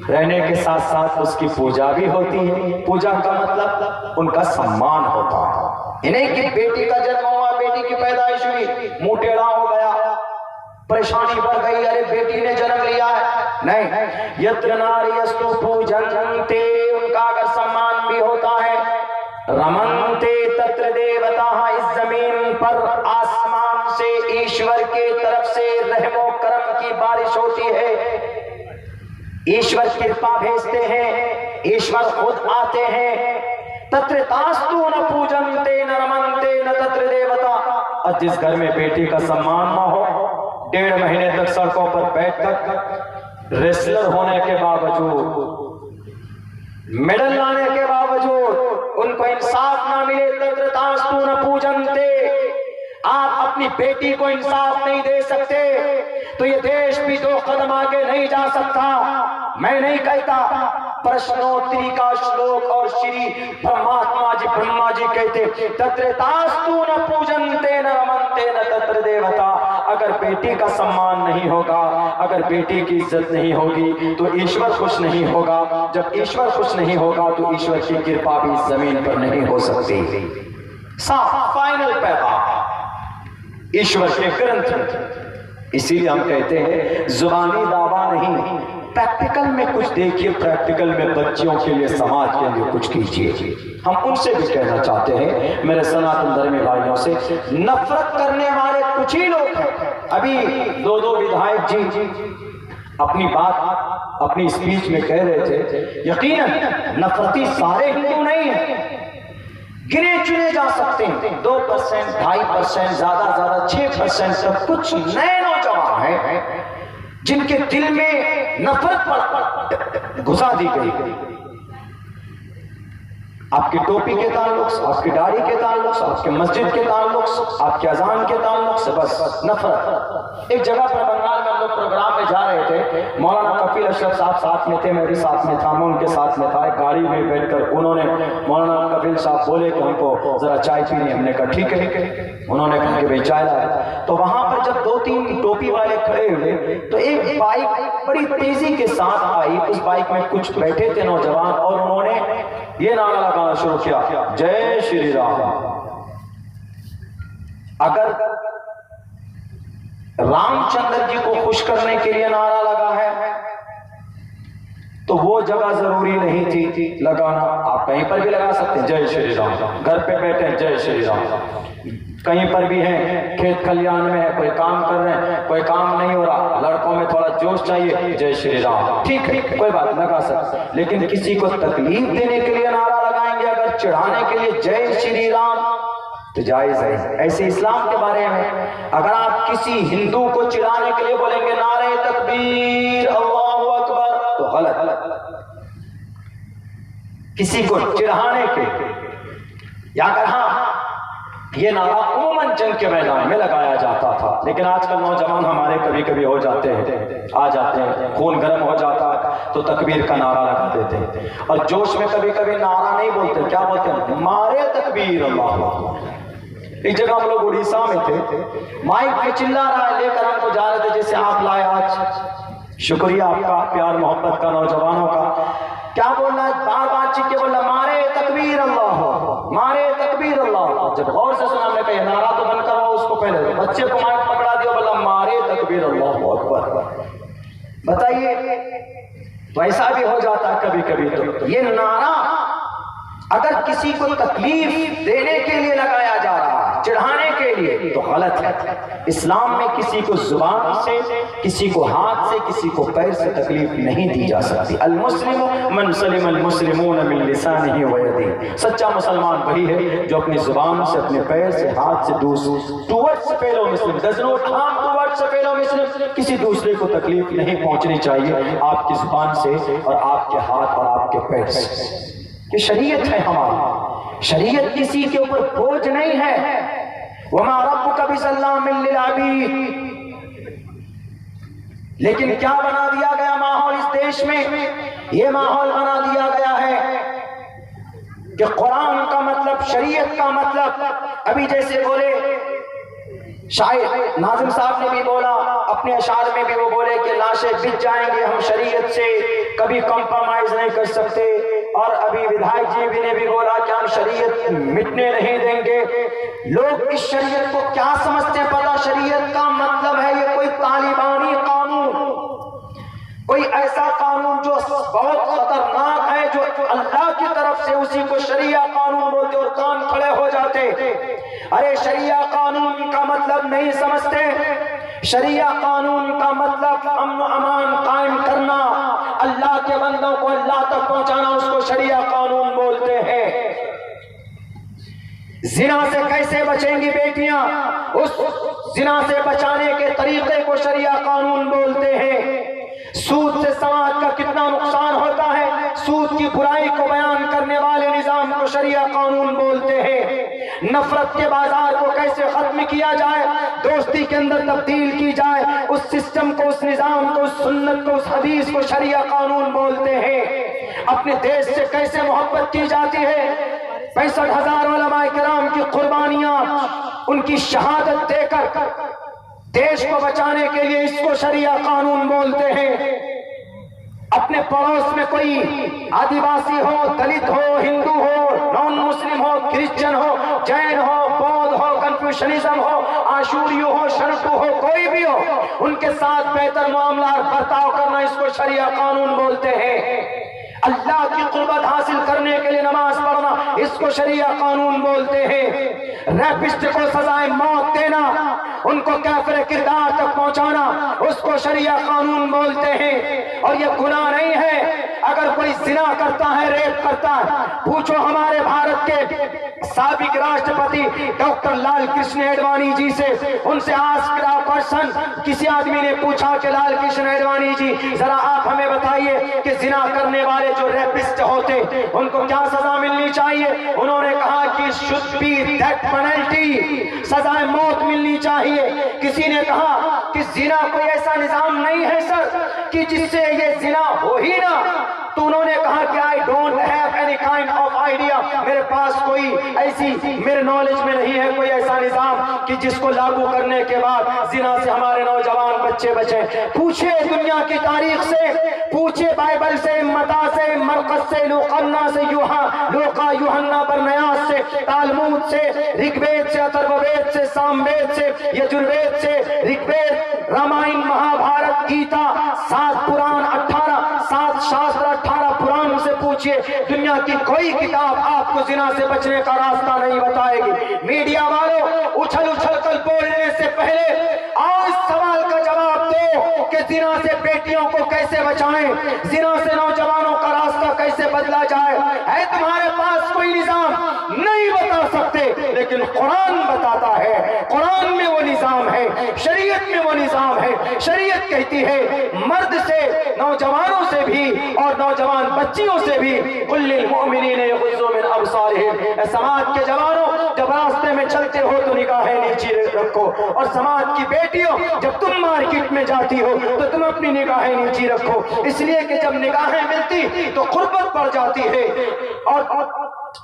رہنے کے ساتھ ساتھ اس کی پوجا بھی ہوتی ہے. پوجا کا مطلب ان کا سمان ہوتا ہے. انہیں کہ بیٹی کا جنم ہوا، بیٹی کی پیدائش ہوئی، منہ ٹیڑھا ہو گیا، پریشانی بڑھ گئی، ارے بیٹی نے جنم لیا ہے. نہیں، یتر ناری یستو پوجنتے، ان کا اگر سمان بھی ہوتا ہے. رمنتے تتر دیوتا، اس زمین پر آسمان سے ایشور کے طرف سے رحم و کرم کی بارش ہوتی ہے. ایشور کرپا بھیجتے ہیں، ایشور خود آتے ہیں. تتر تاستو نہ پوجنتے نہ رمنتے نہ تتر دیوتا. اور جس گھر میں بیٹی کا سمان نہ ہو، 1.5 مہینے تک سڑکوں پر بیٹھ کر ریسلر ہونے کے باوجود، میڈل لانے کے باوجود ان کو انصاف نہ ملے. تتر تاستو نہ پوجنتے، آپ اپنی بیٹی کو انصاف نہیں دے سکتے تو یہ دیش بھی 2 قدم آگے نہیں جا سکتا. میں نہیں کہتا. پرشنوتری کا شلوک اور شری پرماتما جی برہما جی کہتے تتر تاستو نہ پوجنتے نہ رمنتے نہ تتر دیوتا. اگر بیٹی کا سمان نہیں ہوگا، اگر بیٹی کی عزت نہیں ہوگی تو ایشور خوش نہیں ہوگا. جب ایشور خوش نہیں ہوگا تو ایشور کی کرپا بھی اس زمین پر نہیں ہو سکتی. صاف فائنل پیغام ایشور کے گرنتھ. اسی لیے ہم کہتے ہیں زبانی دعویٰ نہیں، پریکٹیکل میں کچھ دیکھیے، پریکٹیکل میں بچیوں کے لیے، سماج کے لیے کچھ کیجیے. ہم ان سے بھی کہنا چاہتے ہیں، میرے سناتن دھرمی بھائیوں سے، نفرت کرنے والے کچھ ہی لوگ ہیں. ابھی 2 ودھائک جی اپنی بات اپنی اسپیچ میں کہہ رہے تھے، یقیناً نفرتی سارے ہندو نہیں ہیں، گنے چنے جا سکتے ہیں. 2%، 2.5%، زیادہ 6% تک کچھ نئے نوجوان ہیں جن کے دل میں نفرت پر گھسا دی گئی. آپ کی ٹوپی کے تعلق سے، آپ کی داڑھی کے تعلق سے، آپ کے مسجد کے تعلق سے، آپ کے اذان کے تعلق سے بس نفرت. ایک جگہ پر بنگال میں ہم لوگ پروگرام میں جا رہے تھے، مولانا کفیل اشرف صاحب ساتھ میں تھے، میں بھی ساتھ میں تھا، میں ان کے ساتھ میں تھا. ایک گاڑی میں بیٹھ کر انہوں نے، مولانا کفیل صاحب بولے کہ ہم کو ذرا چائے پینی. ہم نے کہا ٹھیک ہے. انہوں نے کہا کہ بھائی چائے لائے. تو وہاں پر جب 2-3 ٹوپی والے کھڑے ہوئے تو ایک بائک بڑی تیزی کے ساتھ آئی. اس بائک میں کچھ بیٹھے تھے نوجوان اور انہوں نے یہ نعرہ لگانا شروع کیا، جے شری رام. اگر رام چندر جی کو خوش کرنے کے لیے نعرہ لگا ہے تو وہ جگہ ضروری نہیں تھی لگانا. آپ کہیں پر بھی لگا سکتے ہیں جے شری رام. گھر پہ بیٹھے ہیں جے شری رام. کہیں پر بھی ہیں، کھیت کھلیان میں ہے، کوئی کام کر رہے ہیں، کوئی کام نہیں ہو رہا، لڑکوں میں تھوڑا جوش چاہیے، جے شری رام. ٹھیک ہے، کوئی بات لگا سکتے. لیکن کسی کو تکلیف دینے کے لیے نعرہ لگائیں گے، اگر چڑھانے کے لیے جے شری رام تو جائز ہے. ایسے اسلام کے بارے میں اگر آپ کسی ہندو کو چڑھانے کے لیے بولیں گے نعرہ تکبیر اللہ اکبر تو غلط. کسی کو چڑھانے کے یا اگر ہاں یہ نعرہ عموماً جنگ کے میدان میں لگایا جاتا تھا، لیکن آج کل نوجوان ہمارے کبھی کبھی ہو جاتے ہیں، آ جاتے ہیں، خون گرم ہو جاتا ہے تو تکبیر کا نعرہ لگا دیتے ہیں اور جوش میں کبھی کبھی نعرہ نہیں بولتے، کیا بولتے ہیں؟ مارے تکبیر اللہ اکبر. ایک جگہ ہم لوگ اڑیسہ میں تھے، مائک پہ چلا رہا ہے، لے کر ہم کو جا رہے تھے جیسے آپ لائے آج. شکریہ آپ کا، پیار محبت کا، نوجوانوں کا. کیا بولنا ہے؟ بار بار چیخ کے بولنا مارے تکبیر اللہ، مارے تکبیر اللہ. جب غور سے سنا ہم نے کہا نعرہ تو بند کرواؤ اس کو. پہلے بچے کو مائک پکڑا دیا، بولا مارے تکبیر اللہ اکبر. بتائیے تو ایسا بھی ہو جاتا ہے کبھی کبھی. تو یہ نعرہ اگر کسی کو تکلیف دینے کے لیے لگایا جا رہا ہے، چڑھانے کے لیے تو غلط ہے۔ اسلام میں کسی کو زبان سے، کسی کو ہاتھ سے، کسی کو پیر سے تکلیف نہیں دی جا سکتی۔ المسلم من سلم المسلمون من لسانہ و یدہ، سچا مسلمان وہی ہے جو اپنی زبان سے، اپنے پیر سے، ہاتھ سے towards fellow Muslim does not harm towards a fellow Muslim، کسی دوسرے کو تکلیف نہیں پہنچنی چاہیے آپ کی زبان سے اور آپ کے ہاتھ اور آپ کے پیر سے۔ یہ شریعت ہے ہماری، شریعت کسی کے اوپر بوجھ نہیں ہے۔ وَمَا رَبُّكَ بِظَلَّامٍ لِّلْعَبِيدِ، لیکن کیا بنا دیا گیا ماحول اس دیش میں؟ یہ ماحول بنا دیا گیا ہے کہ قرآن کا مطلب، شریعت کا مطلب، ابھی جیسے بولے شاعر ناظم صاحب نے بھی بولا، اپنے اشعار میں بھی وہ بولے کہ لاشیں بچ جائیں گے ہم شریعت سے کبھی کمپرومائز نہیں کر سکتے، اور ابھی ودھائک جی نے بھی بولا کہ ہم شریعت مٹنے نہیں دیں گے۔ لوگ اس شریعت کو کیا سمجھتے ہیں پتہ؟ شریعت کا مطلب ہے یہ کوئی طالبانی قانون، کوئی ایسا قانون جو بہت خطرناک ہے، جو اللہ کی طرف سے، اسی کو شریعہ قانون بولتے اور کان کھڑے ہو جاتے۔ ارے شریعہ قانون کا مطلب نہیں سمجھتے، شریعہ قانون کا مطلب امن و امان قائم کرنا، اللہ کے بندوں کو اللہ تک پہنچانا، اس کو شریعہ قانون بولتے ہیں۔ زنا سے کیسے بچیں گی بیٹیاں، اس زنا سے بچانے کے طریقے کو شریعہ قانون بولتے ہیں۔ سود سے سماج کا کتنا نقصان ہوتا ہے، سود کی برائی کو بیان کرنے والے نظام کو شریعہ قانون بولتے ہیں۔ نفرت کے بازار کو کیسے ختم کیا جائے، دوستی کے اندر تبدیل کی جائے، اس سسٹم کو، اس نظام کو، اس سنت کو، اس حدیث کو شریعہ قانون بولتے ہیں۔ اپنے دیش سے کیسے محبت کی جاتی ہے، 65,000 علماء کرام کی قربانیاں، ان کی شہادت دے کر دیش کو بچانے کے لیے، اس کو شریعہ قانون بولتے ہیں۔ اپنے پڑوس میں کوئی آدیواسی ہو، دلت ہو، ہندو ہو، نان مسلم ہو، کرسچن ہو، جین ہو، بودھ ہو، کنفیوشنزم ہو، آشوریو ہو، شنٹو ہو، کوئی بھی ہو، ان کے ساتھ بہتر معاملات برتاؤ کرنا، اس کو شریعہ قانون بولتے ہیں۔ اللہ کی قربت حاصل کرنے کے لیے نماز پڑھنا، اس کو شریعہ قانون بولتے ہیں۔ ریپسٹ کو سزائے موت دینا، ان کو کافر کردار تک پہنچانا، اس کو شریعہ قانون بولتے ہیں۔ اور یہ گناہ نہیں ہے اگر کوئی زنا کرتا ہے، ریپ کرتا ہے۔ پوچھو ہمارے بھارت کے سابق راشٹرپتی ڈاکٹر لال کرشن اڈوانی جی سے، ان سے آسک اے پرسن، کسی آدمی نے پوچھا کہ لال کرشن اڈوانی جی ذرا آپ ہمیں بتائیے کہ زنا کرنے والے جو ریپسٹ ہوتے ان کو کیا سزا ملنی چاہیے؟ انہوں نے کہا کہ should be death penalty، سزائے موت ملنی چاہیے۔ کسی نے کہا کہ زنا کوئی ایسا نظام نہیں ہے سر کہ جس سے یہ زنا ہو ہی نہ، تو انہوں نے کہا کہ I don't have any kind of idea، میرے پاس کوئی ایسی، میرے نالج میں نہیں ہے کوئی ایسا نظام کہ جس کو لاگو کرنے کے بعد زنا سے ہمارے نوجوان بچے بچیں۔ پوچھے دنیا کی تاریخ سے، پوچھے بائبل سے، متا سے، مرقس سے، لوقنا سے، لوقا، یوحنا، برنیاس سے، تالمود سے، رگ وید سے، اتھرو وید سے، سام وید سے، یجروید سے، رگ وید، رامائن، مہا بھارت، گیتا، 7 پران، 7 شاستر، 18 پران سے پوچھئے، دنیا کی کوئی کتاب آپ کو زنا سے بچنے کا راستہ نہیں بتائے گی۔ میڈیا والوں، اچھل کر بولنے سے پہلے آج سوال کا جواب دو کہ زنا سے بیٹیوں کو کیسے بچائیں، زنا سے نوجوانوں کا راستہ کیسے بدلا جائے۔ ہے تمہارے پاس کوئی نظام؟ نہیں بتا سکتے، لیکن قرآن بتاتا ہے، قرآن میں وہ نظام ہے، شریعت میں وہ نظام ہے۔ شریعت کہتی ہے مرد سے، نوجوانوں سے بھی اور نوجوان بچیوں سے بھی، قل للمؤمنین یغضوا من ابصارہم، اے سماج کے جوانوں، جب راستے میں چلتے ہو تو نگاہیں نیچے رکھو، اور سماج کی بیٹیوں جب تم مارکیٹ میں جاتی ہو تو تم اپنی نگاہیں نیچے رکھو، اس لیے کہ جب نگاہیں ملتی تو قربت بڑھ جاتی ہے اور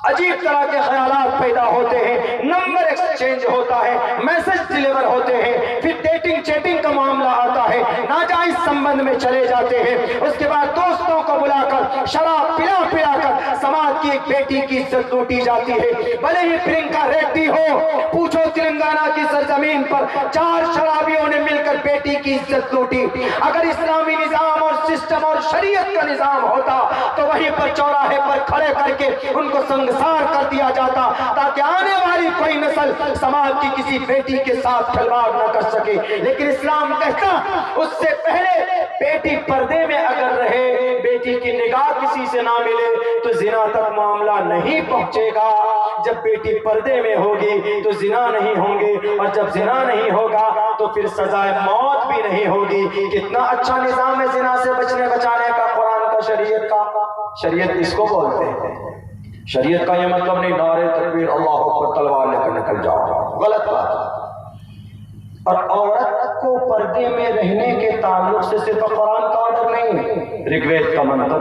عجیب طرح کے خیالات پیدا ہوتے ہیں، نمبر ایکسچینج ہوتا ہے، میسج ڈیلیور ہوتے ہیں، پھر ڈیٹنگ چیٹنگ کا معاملہ آتا ہے، ناجائز سمبند میں چلے جاتے ہیں، اس کے بعد دوستوں کو بلا کر شراب پلا کر سماج کی ایک بیٹی کی عزت لوٹی جاتی ہے۔ بھلے ہی پرینکا ریڈی ہو، پوچھو تلنگانہ کی سرزمین پر 4 شرابیوں نے مل کر بیٹی کی عزت لوٹی. اگر اسلامی نظام اور سسٹم اور شریعت کا نظام ہوتا تو وہیں پر چوراہے پر کھڑے کر کے ان کو سنگسار کر دیا جاتا تاکہ آنے والی کوئی نسل سماج کی کسی بیٹی کے ساتھ کھلواڑ نہ کر سکے. لیکن اسلام کہتا اس سے پہلے بیٹی پردے میں اگر رہے, بیٹی کی نگاہ کسی سے نہ ملے تو زنا تک معاملہ نہیں پہنچے گا. جب بیٹی پردے میں ہوگی تو زنا نہیں ہوں گے, اور جب زنا نہیں ہوگا تو پھر سزائے موت بھی نہیں ہوگی. کتنا اچھا نظام ہے زنا سے بچنے بچانے کا, قرآن کا, شریعت کا. شریعت اس کو بولتے ہیں. شریعت کا یہ مطلب نہیں نعرے تکبیر اللہ اکبر تلوار لے کر نکل جاؤ, غلط بات. اور عورت کو پردے میں رہنے کے تعلق سے صرف قرآن کا آرڈر نہیں ہے, رگوید کا منتر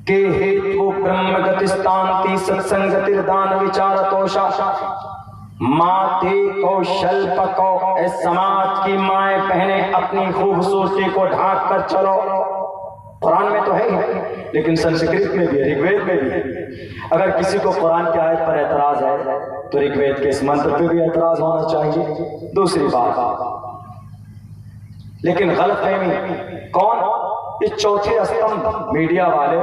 کہ ہیتو برہم گتستانتی ستسنگتردان وچارتوشا ماتے کو شل پکو. اے سماج کی مائیں بہنیں اپنی خوبصورتی کو ڈھانک کر چلو. قرآن میں تو ہے ہی, لیکن سنسکرت میں بھی ہے, رگوید میں بھی ہے. اگر کسی کو قرآن کی آیت پر اعتراض ہے تو رگوید کے اس منتر پہ بھی اعتراض ہونا چاہیے. دوسری بات, لیکن غلط فہمی کون, یہ چوتھے استمبھ میڈیا والے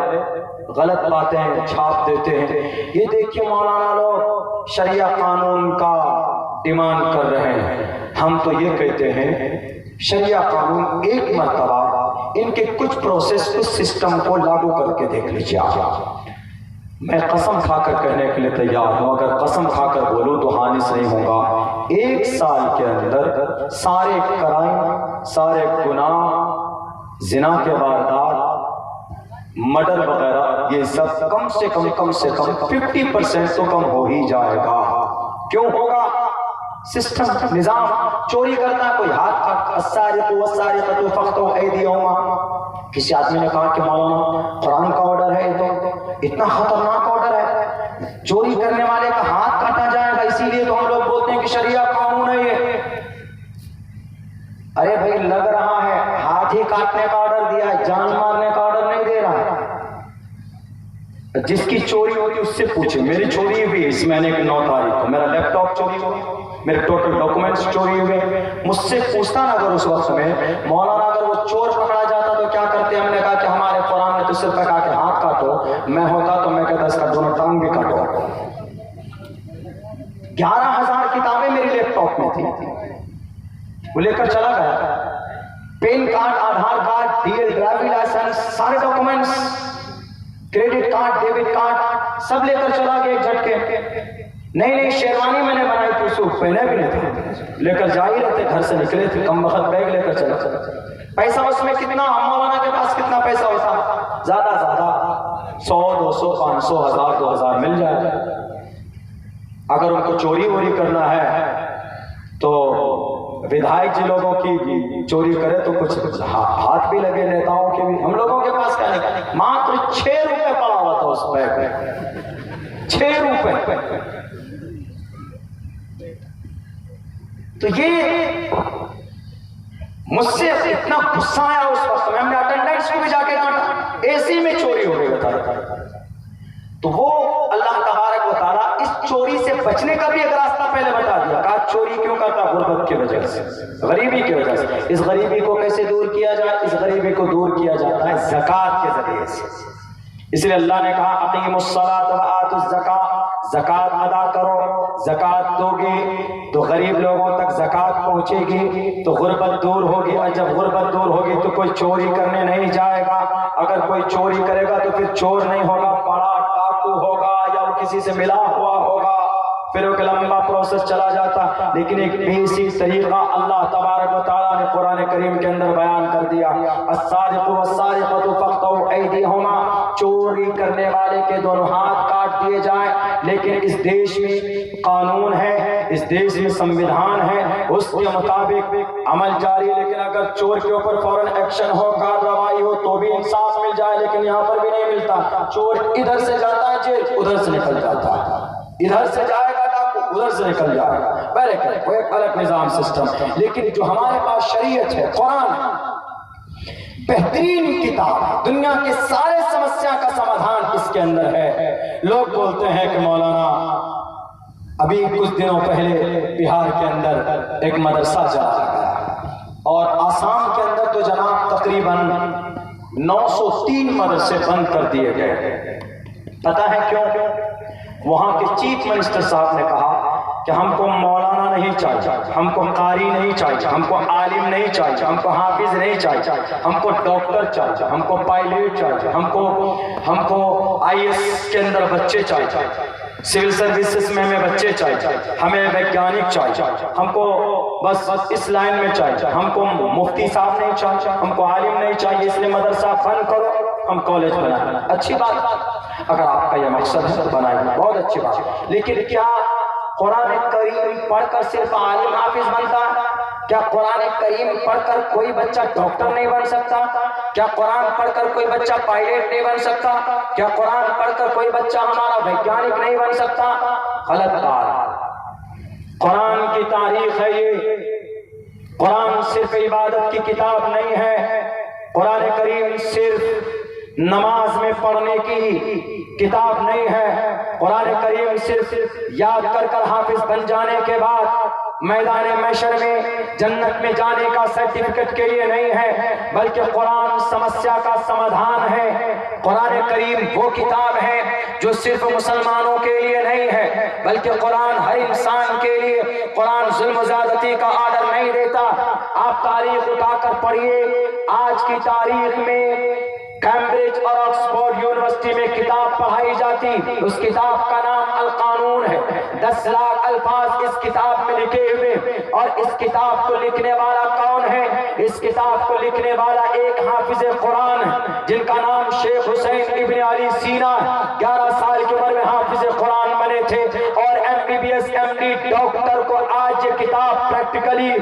غلط باتیں چھاپ دیتے ہیں. یہ دیکھیے مولانا لوگ شریعہ قانون کا ڈیمانڈ کر رہے ہیں. ہم تو یہ کہتے ہیں شریعہ قانون ایک مرتبہ ان کے کچھ پروسیس اس سسٹم کو لاگو کر کے دیکھ لیجیے. میں قسم کھا کر کہنے کے لیے تیار ہوں, اگر قسم کھا کر بولوں تو حانث نہیں ہوں گا. 1 سال کے اندر سارے کرائم, سارے گناہ, زنا کے واردات, مرڈر وغیرہ, یہ سب کم سے کم 50% تو کم ہو ہی جائے گا. کیوں ہوگا؟ سسٹم, نظام. چوری کرتا کوئی ہاتھ کاٹ, السارق والسارقۃ فاقطعوا ایدیہما. کسی آدمی نے کہا کہ مولانا قرآن کا آرڈر ہے, تو اتنا خطرناک آرڈر ہے, چوری کرنے والے کا ہاتھ کاٹا جائے گا, اسی لیے تو ہم لوگ بولتے ہیں کہ شریعہ قانون ہے یہ. ارے بھائی لگ رہا ہے ہاتھ ہی کاٹنے کا آرڈر دیا ہے, جان مارنے کا آرڈر نہیں دے رہا ہے. جس کی چوری ہوئی اس سے پوچھے. میری چوری ہوئی اس مہینے کی 9 تاریخ کو, میرا لیپ ٹاپ چوری ہو گیا, میرے ٹوٹل ڈاکومنٹس چوری ہوئے. مجھ سے پوچھتا نا اگر اس وقت میں مولانا اگر وہ چور پکڑا جاتا تو کیا کرتے؟ ہم نے کہا کہ ہمارے قرآن نے تو صرف کہا کہ ہاتھ کاٹو. میں ہوتا تو میں کہتا اس کا دونوں ٹانگ بھی کاٹو. 11,000 کتابیں میری لیپ ٹاپ میں تھی, وہ لے کر چلا گیا. PAN card, Aadhaar card, DL driving licence, سارے documents, credit card, debit card, سب لے کر چلا گیا ایک جھٹکے. نہیں شیروانی میں نے بنائی تھی, سوٹ پہنے بھی نہیں تھے, لے کر جا ہی رہتے, گھر سے نکلے تھے, کم وقت بیگ لے کر چلا. پیسہ اس میں کتنا, مولانا کے پاس کتنا پیسہ ہوتا؟ زیادہ 100, 200, 500, 1000, 2000 مل جائے. اگر ان کو چوری ووری کرنا ہے تو ودھائک جی لوگوں کی چوری کرے تو کچھ ہاتھ بھی لگے, نیتاؤں کے بھی. ہم لوگوں کے پاس کیا نہیں, ماتر 6 روپے پڑا ہوا تھا اس بیگ میں, 6 روپے. تو یہ مجھ سے اتنا غصہ آیا اس وقت میں, ہم نے اٹینڈنٹس کو بھی جا کے کاٹا. AC میں چوری ہو گئی بتا رہا. تو وہ اللہ تبارک و تعالیٰ اس چوری سے بچنے کا بھی ایک راستہ پہلے بتا دیا. کہا چوری کیوں کرتا؟ غربت کی وجہ سے, غریبی کی وجہ سے. اس غریبی کو کیسے دور کیا جائے؟ اس غریبی کو دور کیا جاتا ہے زکوٰۃ کے ذریعے سے. اس لیے اللہ نے کہا اقیموا الصلاۃ وآتوا الزکاۃ, زکوٰۃ ادا کرو. زکوٰۃ دو گے تو غریب لوگوں تک زکوٰۃ پہنچے گی تو غربت دور ہوگی, اور جب غربت دور ہوگی تو کوئی چوری کرنے نہیں جائے گا. اگر کوئی چوری کرے گا تو پھر چور نہیں ہوگا, بڑا ڈاکو ہوگا یا وہ کسی سے ملا ہوا ہوگا, پھر ایک لمبا پروسیس چلا جاتا. لیکن ایک بیسک طریقہ اللہ تبارک و تعالیٰ نے قرآن کریم کے اندر بیان کر دیا. السارق والسارقۃ فاقطعوا ایدیہما, چوری کرنے والے کے دونوں ہاتھ کاٹ دیے جائیں. لیکن اس دیش میں قانون ہے, اس دیش میں سمویدھان ہے, اس کے مطابق عمل جاری. لیکن اگر چور کے اوپر فوراً ایکشن ہو, کارروائی ہو تو بھی انصاف مل جائے, لیکن یہاں پر بھی نہیں ملتا. چور ادھر سے جاتا ہے جیل, ادھر سے نکل جاتا ہے, ادھر سے جائے گا ڈاکو, ادھر سے نکل جائے گا. پہلے وہ ایک الگ نظام سسٹم. لیکن جو ہمارے پاس شریعت ہے, قرآن بہترین کتاب ہے, دنیا کے سارے سمسیا کا سمادھان اس کے اندر ہے. لوگ بولتے ہیں کہ مولانا ابھی کچھ دنوں پہلے بہار کے اندر ایک مدرسہ چلایا گیا اور آسام کے اندر تو جناب تقریباً 903 مدرسے بند کر دیے گئے. پتہ ہے کیوں؟ وہاں کے چیف منسٹر صاحب نے کہا کہ ہم کو مولانا نہیں چاہیے, ہم کو قاری نہیں چاہیے, ہم کو عالم نہیں چاہیے, ہم کو حافظ نہیں چاہیے, ہم کو ڈاکٹر چاہیے, ہم کو پائلٹ چاہیے, ہم کو IAS کے اندر بچے چاہیے, سول سروسز میں ہمیں بچے چاہیے, ہمیں ویگیانک چاہیے, ہم کو بس اس لائن میں چاہیے, ہم کو مفتی صاحب نہیں چاہیے, ہم کو عالم نہیں چاہیے, اس لیے مدرسہ بند کرو, ہم کالج بنائیں. اچھی بات, اگر آپ کا یہ مقصد ہے تو بنائیں, بہت اچھی بات. لیکن کیا قرآن کریم پڑھ کر صرف عالم حافظ بنتا ہے؟ کیا قرآن کریم پڑھ کر کوئی بچہ ڈاکٹر نہیں بن سکتا؟ کیا قرآن پڑھ کر کوئی بچہ پائلٹ نہیں بن سکتا؟ کیا قرآن پڑھ کر کوئی بچہ ہمارا ویگیانک نہیں بن سکتا؟ غلط بات. قرآن کی تاریخ ہے یہ. قرآن صرف عبادت کی کتاب نہیں ہے. قرآن کریم صرف نماز میں پڑھنے کی کتاب نہیں ہے. قرآن کریم صرف یاد کر کر حافظ بن جانے کے بعد میدان محشر میں جنت میں جانے کا سرٹیفکیٹ کے لیے نہیں ہے, بلکہ قرآن سمسیا کا سمادھان ہے. قرآن کریم وہ کتاب ہے جو صرف مسلمانوں کے لیے نہیں ہے, بلکہ قرآن ہر انسان کے لیے. قرآن ظلم و زیادتی کا آرڈر نہیں دیتا. آپ تاریخ اٹھا کر پڑھیے, آج کی تاریخ میں کیمبرج اور آکسفورڈ یونیورسٹی میں کتاب پڑھائی جاتی, اس کتاب کا نام القانون ہے. 10 لاکھ الفاظ اس کتاب میں لکھے ہوئے, اور اس کتاب کو لکھنے والا کون ہے؟ اس کتاب کو لکھنے والا ایک حافظ قرآن ہے جن کا نام شیخ حسین ابن علی سینا. 11 سال کی عمر میں حافظ قرآن بنے تھے, اور MBBS MD ڈاکٹر کو آج یہ کتاب پریکٹیکلی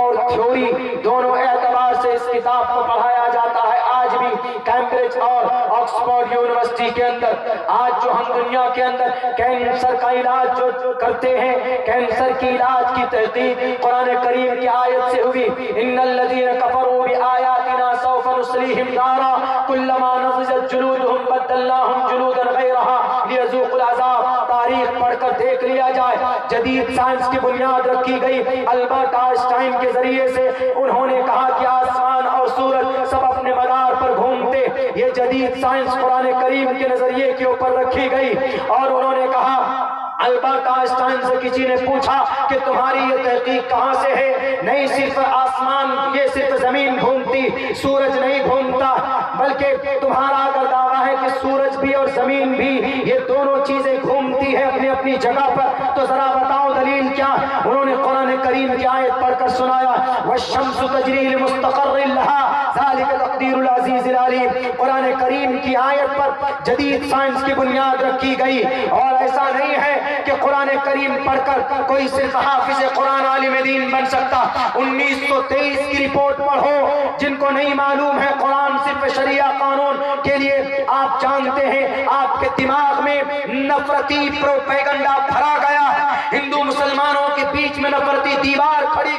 اور تھیوری دونوں اعتبار سے اس کتاب کو پڑھایا جاتا ہے. آج بھی کیمبرج اور آکسفورڈ یونیورسٹی کے اندر آج جو ہم دنیا کے اندر کینسر کا علاج جو کرتے ہیں, کینسر کی علاج کی تحقیق قرآن کریم کی آیت سے ہوئی. ان الذین کفروا بآیاتنا سوف نصلیہم نارا کلما نضجت جلودہم بدلناہم جلودا غیرہا لیذوقوا العذاب. تاریخ پڑھ کر دیکھ لیا جائے, جدید سائنس کی بنیاد رکھی گئی. البرٹ آئنسٹائن کے ذریعے سے انہوں نے کہا کہ آسمان اور سورج سب اپنے مدار پر گھومتے. یہ جدید سائنس قرآن کریم کے نظریے کے اوپر رکھی گئی, اور انہوں نے کہا, البرٹ آئنسٹائن سے کسی نے پوچھا کہ تمہاری یہ تحقیق کہاں سے ہے؟ نہیں صرف آسمان, یہ صرف زمین گھومتی, سورج نہیں گھومتا, بلکہ تمہارا اگر دعویٰ ہے کہ سورج بھی اور زمین بھی یہ دونوں چیزیں گھومتی ہے اپنی اپنی جگہ پر, تو ذرا بتاؤ دلیل کیا؟ انہوں نے قرآن کریم کی آیت پڑھ کر سنایا, والشمس تجری لمستقر لها ذلك تقدیر العزیز العلیم. قرآن کریم کی آیت پر جدید سائنس کی بنیاد رکھی گئی. اور ایسا نہیں ہے کہ قرآن کریم پڑھ کر کوئی صرف حافظ قرآن عالم دین بن سکتا. 1923 کی رپورٹ پڑھو, جن کو نہیں معلوم ہے قرآن صرف شریعہ قانون کے لیے. آپ جانتے ہیں آپ کے دماغ میں نفرتی پروپیگنڈا بھرا گیا ہے. ہندو مسلمانوں کے بیچ میں نفرتی دیوار کھڑی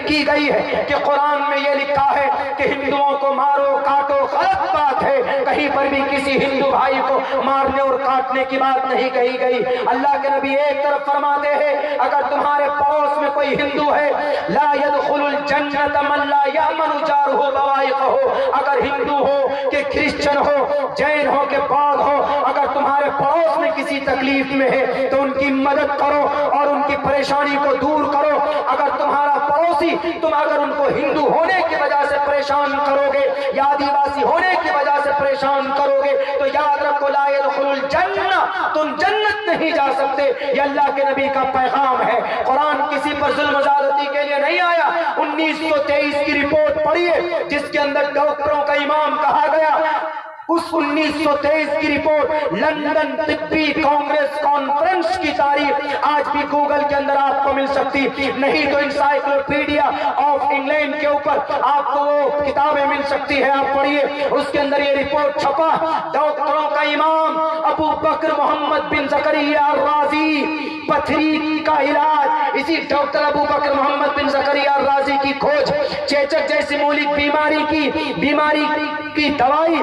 کی گئی ہے کہ قرآن میں یہ لکھا ہے کہ ہندوؤں کو مارو کاٹو. غلط بات ہے, کہیں پر بھی کسی ہندو بھائی کو مارنے اور کاٹنے کی بات نہیں کہی گئی. اللہ کے نبی ایک طرف فرماتے ہیں, اگر تمہارے پڑوس میں کوئی ہندو ہے, لا يدخل الجنت من لا یامن جارہ بوائقہ. اگر ہندو ہو کہ کرسچن ہو, جین ہو کہ بودھ ہو, اگر تمہارے پڑوس میں کسی تکلیف میں ہے تو ان کی مدد کرو اور ان کی پریشانی کو دور کرو. اگر تمہارا پڑوسی تم اگر ان کو ہندو ہونے کی وجہ سے پریشان کرو گے یا آدیواسی ہونے کی وجہ سے پریشان کرو گے, تو یاد رکھو لا يدخل الجنہ, تم جنت نہیں جا سکتے. یہ اللہ کے نبی کا پیغام ہے. قرآن کسی پر ظلم و زیادتی کے لیے نہیں آیا. 1923 کی رپورٹ پڑھیے جس کے اندر ڈاکٹروں کا امام کہا گیا. اس 1923 کی رپورٹ لندن طبی کانگریس کانفرنس کی تاریخ آج بھی گوگل کے اندر آپ کو مل سکتی, نہیں تو انسائکلوپیڈیا آف انگلینڈ کے اوپر آپ کو وہ کتابیں مل سکتی ہے. آپ پڑھیے, اس کے اندر یہ رپورٹ چھپا. ڈاکٹروں کا امام ابو بکر محمد بن زکریا الرازی, پتھری کا علاج, اسی ڈاکٹر ابو بکر محمد بن زکریا الرازی کی کھوج, چیچک جیسی مولک بیماری کی دوائی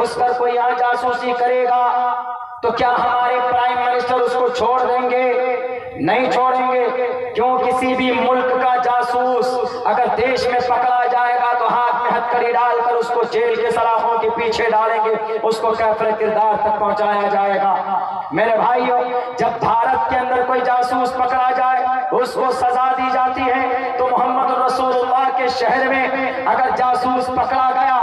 گھس کر کوئی یہاں جاسوسی کرے گا تو کیا ہمارے پرائم منسٹر اس کو چھوڑ دیں گے؟ نہیں چھوڑیں گے. کیوں؟ کسی بھی ملک کا جاسوس اگر دیش میں پکڑا جائے گا تو ہاتھ میں ہتھکڑی ڈال کر اس کو جیل کے سلاخوں کے پیچھے ڈالیں گے, اس کو کافر کردار تک پہنچایا جائے گا. میرے بھائیو, جب بھارت کے اندر کوئی جاسوس پکڑا جائے اس کو سزا دی جاتی ہے, تو محمد رسول اللہ کے شہر میں اگر جاسوس پکڑا گیا,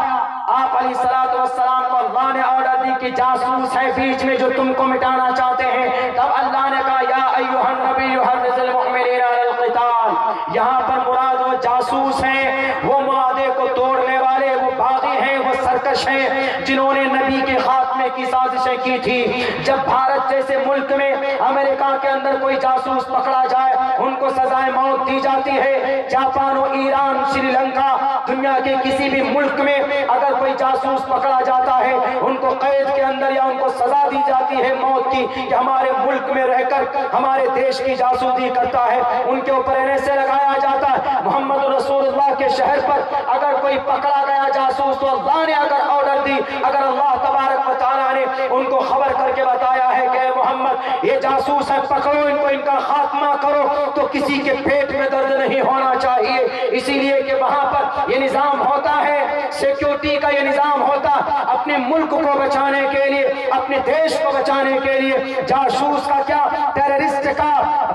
آپ علیہ السلام کو اللہ نے آرڈر دی کہ جاسوس ہے بیچ میں جو تم کو مٹانا چاہتے ہیں, تب اللہ نے کہا یا ایھا النبی حرض المؤمنین علی القتال. یہاں پر مراد وہ جاسوس ہیں, وہ معاہدے کو توڑنے والے, وہ باغی ہیں, وہ سرکش ہیں جنہوں نے نبی کے خاتمے کی سازشیں کی تھی. جب بھارت جیسے ملک میں امریکہ کے اندر کوئی جاسوس پکڑا جائے ان کو سزائے موت دی جاتی ہے. جاپان و ایران, سری لنکا, دنیا کے کسی بھی ملک میں اگر کوئی جاسوس پکڑا جاتا ہے ان کو قید کے اندر یا ان کو سزا دی جاتی ہے موت کی, کہ ہمارے ملک میں رہ کر ہمارے دیش کی جاسوسی کرتا ہے, ان کے اوپر ایسے لگایا جاتا ہے. محمد رسول اللہ کے شہر پر اگر کوئی پکڑا گیا جاسوس تو اللہ نے اگر آرڈر دی, اگر اللہ تبارک و تعالیٰ نے ان کو خبر کر کے بتایا ہے کہ محمد یہ جاسوس ہے, پکڑو ان کو, ان کا خاتمہ کرو, تو کسی کے پیٹ میں درد نہیں ہونا چاہیے. اسی لیے کہ وہاں پر یہ نظام ہوتا ہے, سیکیورٹی کا یہ نظام ہوتا, اپنے ملک کو بچانے کے لیے, اپنے دیش کو بچانے کے لیے. جاسوس کا کیا, ٹیررسٹ کا,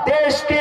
دیش کے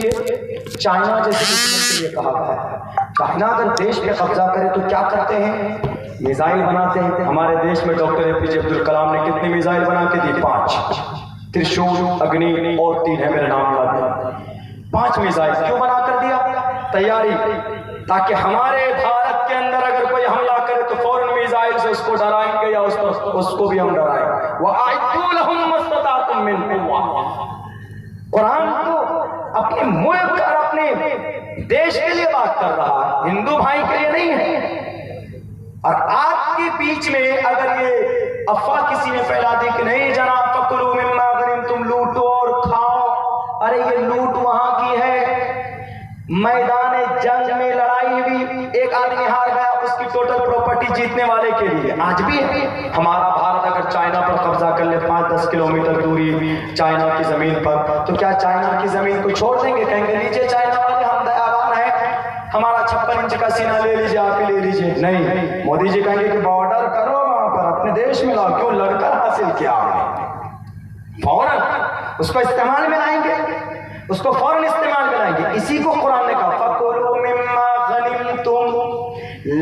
لیے چائنا جیسے دشمن کے لیے کہا گیا ہے۔ چائنا اگر دیش پہ قبضہ کرے تو کیا کرتے ہیں؟ میزائل بناتے ہیں۔ ہمارے دیش میں ڈاکٹر APJ عبدالکلام نے کتنی میزائل بنا کے دی؟ 5، ترشول، اگنی اور 3 ہے، میرے نام یاد نہیں۔ 5 میزائل کیوں بنا کر دیا؟ تیاری، تاکہ ہمارے بھارت کے اندر اگر کوئی حملہ کرے تو فوراً میزائل سے اس کو ڈرائیں گے یا اس کو بھی ہم ڈرائیں گے۔ وَأَعِدُّوا لَهُم مَّا اسْتَطَعْتُم مِّن قُوَّةٍ۔ قرآن تو اپنے ملک اور اپنے دیش کے لیے بات کر رہا ہے، ہندو بھائی کے لیے نہیں ہے۔ اور آپ کے بیچ میں اگر یہ افواہ کسی نے پھیلا دی کہ نہیں جناب فَكُلُوا مِمَّا غَنِمْتُمْ، لوٹو اور کھاؤ، ارے یہ لوٹ وہاں کی ہے، میدان جنگ میں لڑائی ہوئی، ایک آدمی ہار گیا، اس کی ٹوٹل پراپرٹی جیتنے والے کے لیے آج بھی ہے۔ ہمارا بھارت اگر چائنا پر قبضہ کر لے 5-10 کلومیٹر دوری چائنا کی زمین پر، تو کیا چائنا کی زمین کو چھوڑ دیں گے؟ کہیں گے لیجیے چائنا والے ہم دیابان ہیں، ہمارا 56 انچ کا سینہ لے لیجیے، آپ ہی لے لیجیے۔ نہیں، مودی جی کہیں گے کہ بارڈر کرو وہاں پر، اپنے دیش میں لاؤ، کیوں لڑ کر حاصل کیا آپ نے؟ فوراً اس کو استعمال میں لائیں گے، اس کو فوراً استعمال میں لائیں گے۔ اسی کو قرآن نے کہا فَكُلُوا مِمَّا غَنِمْتُمْ،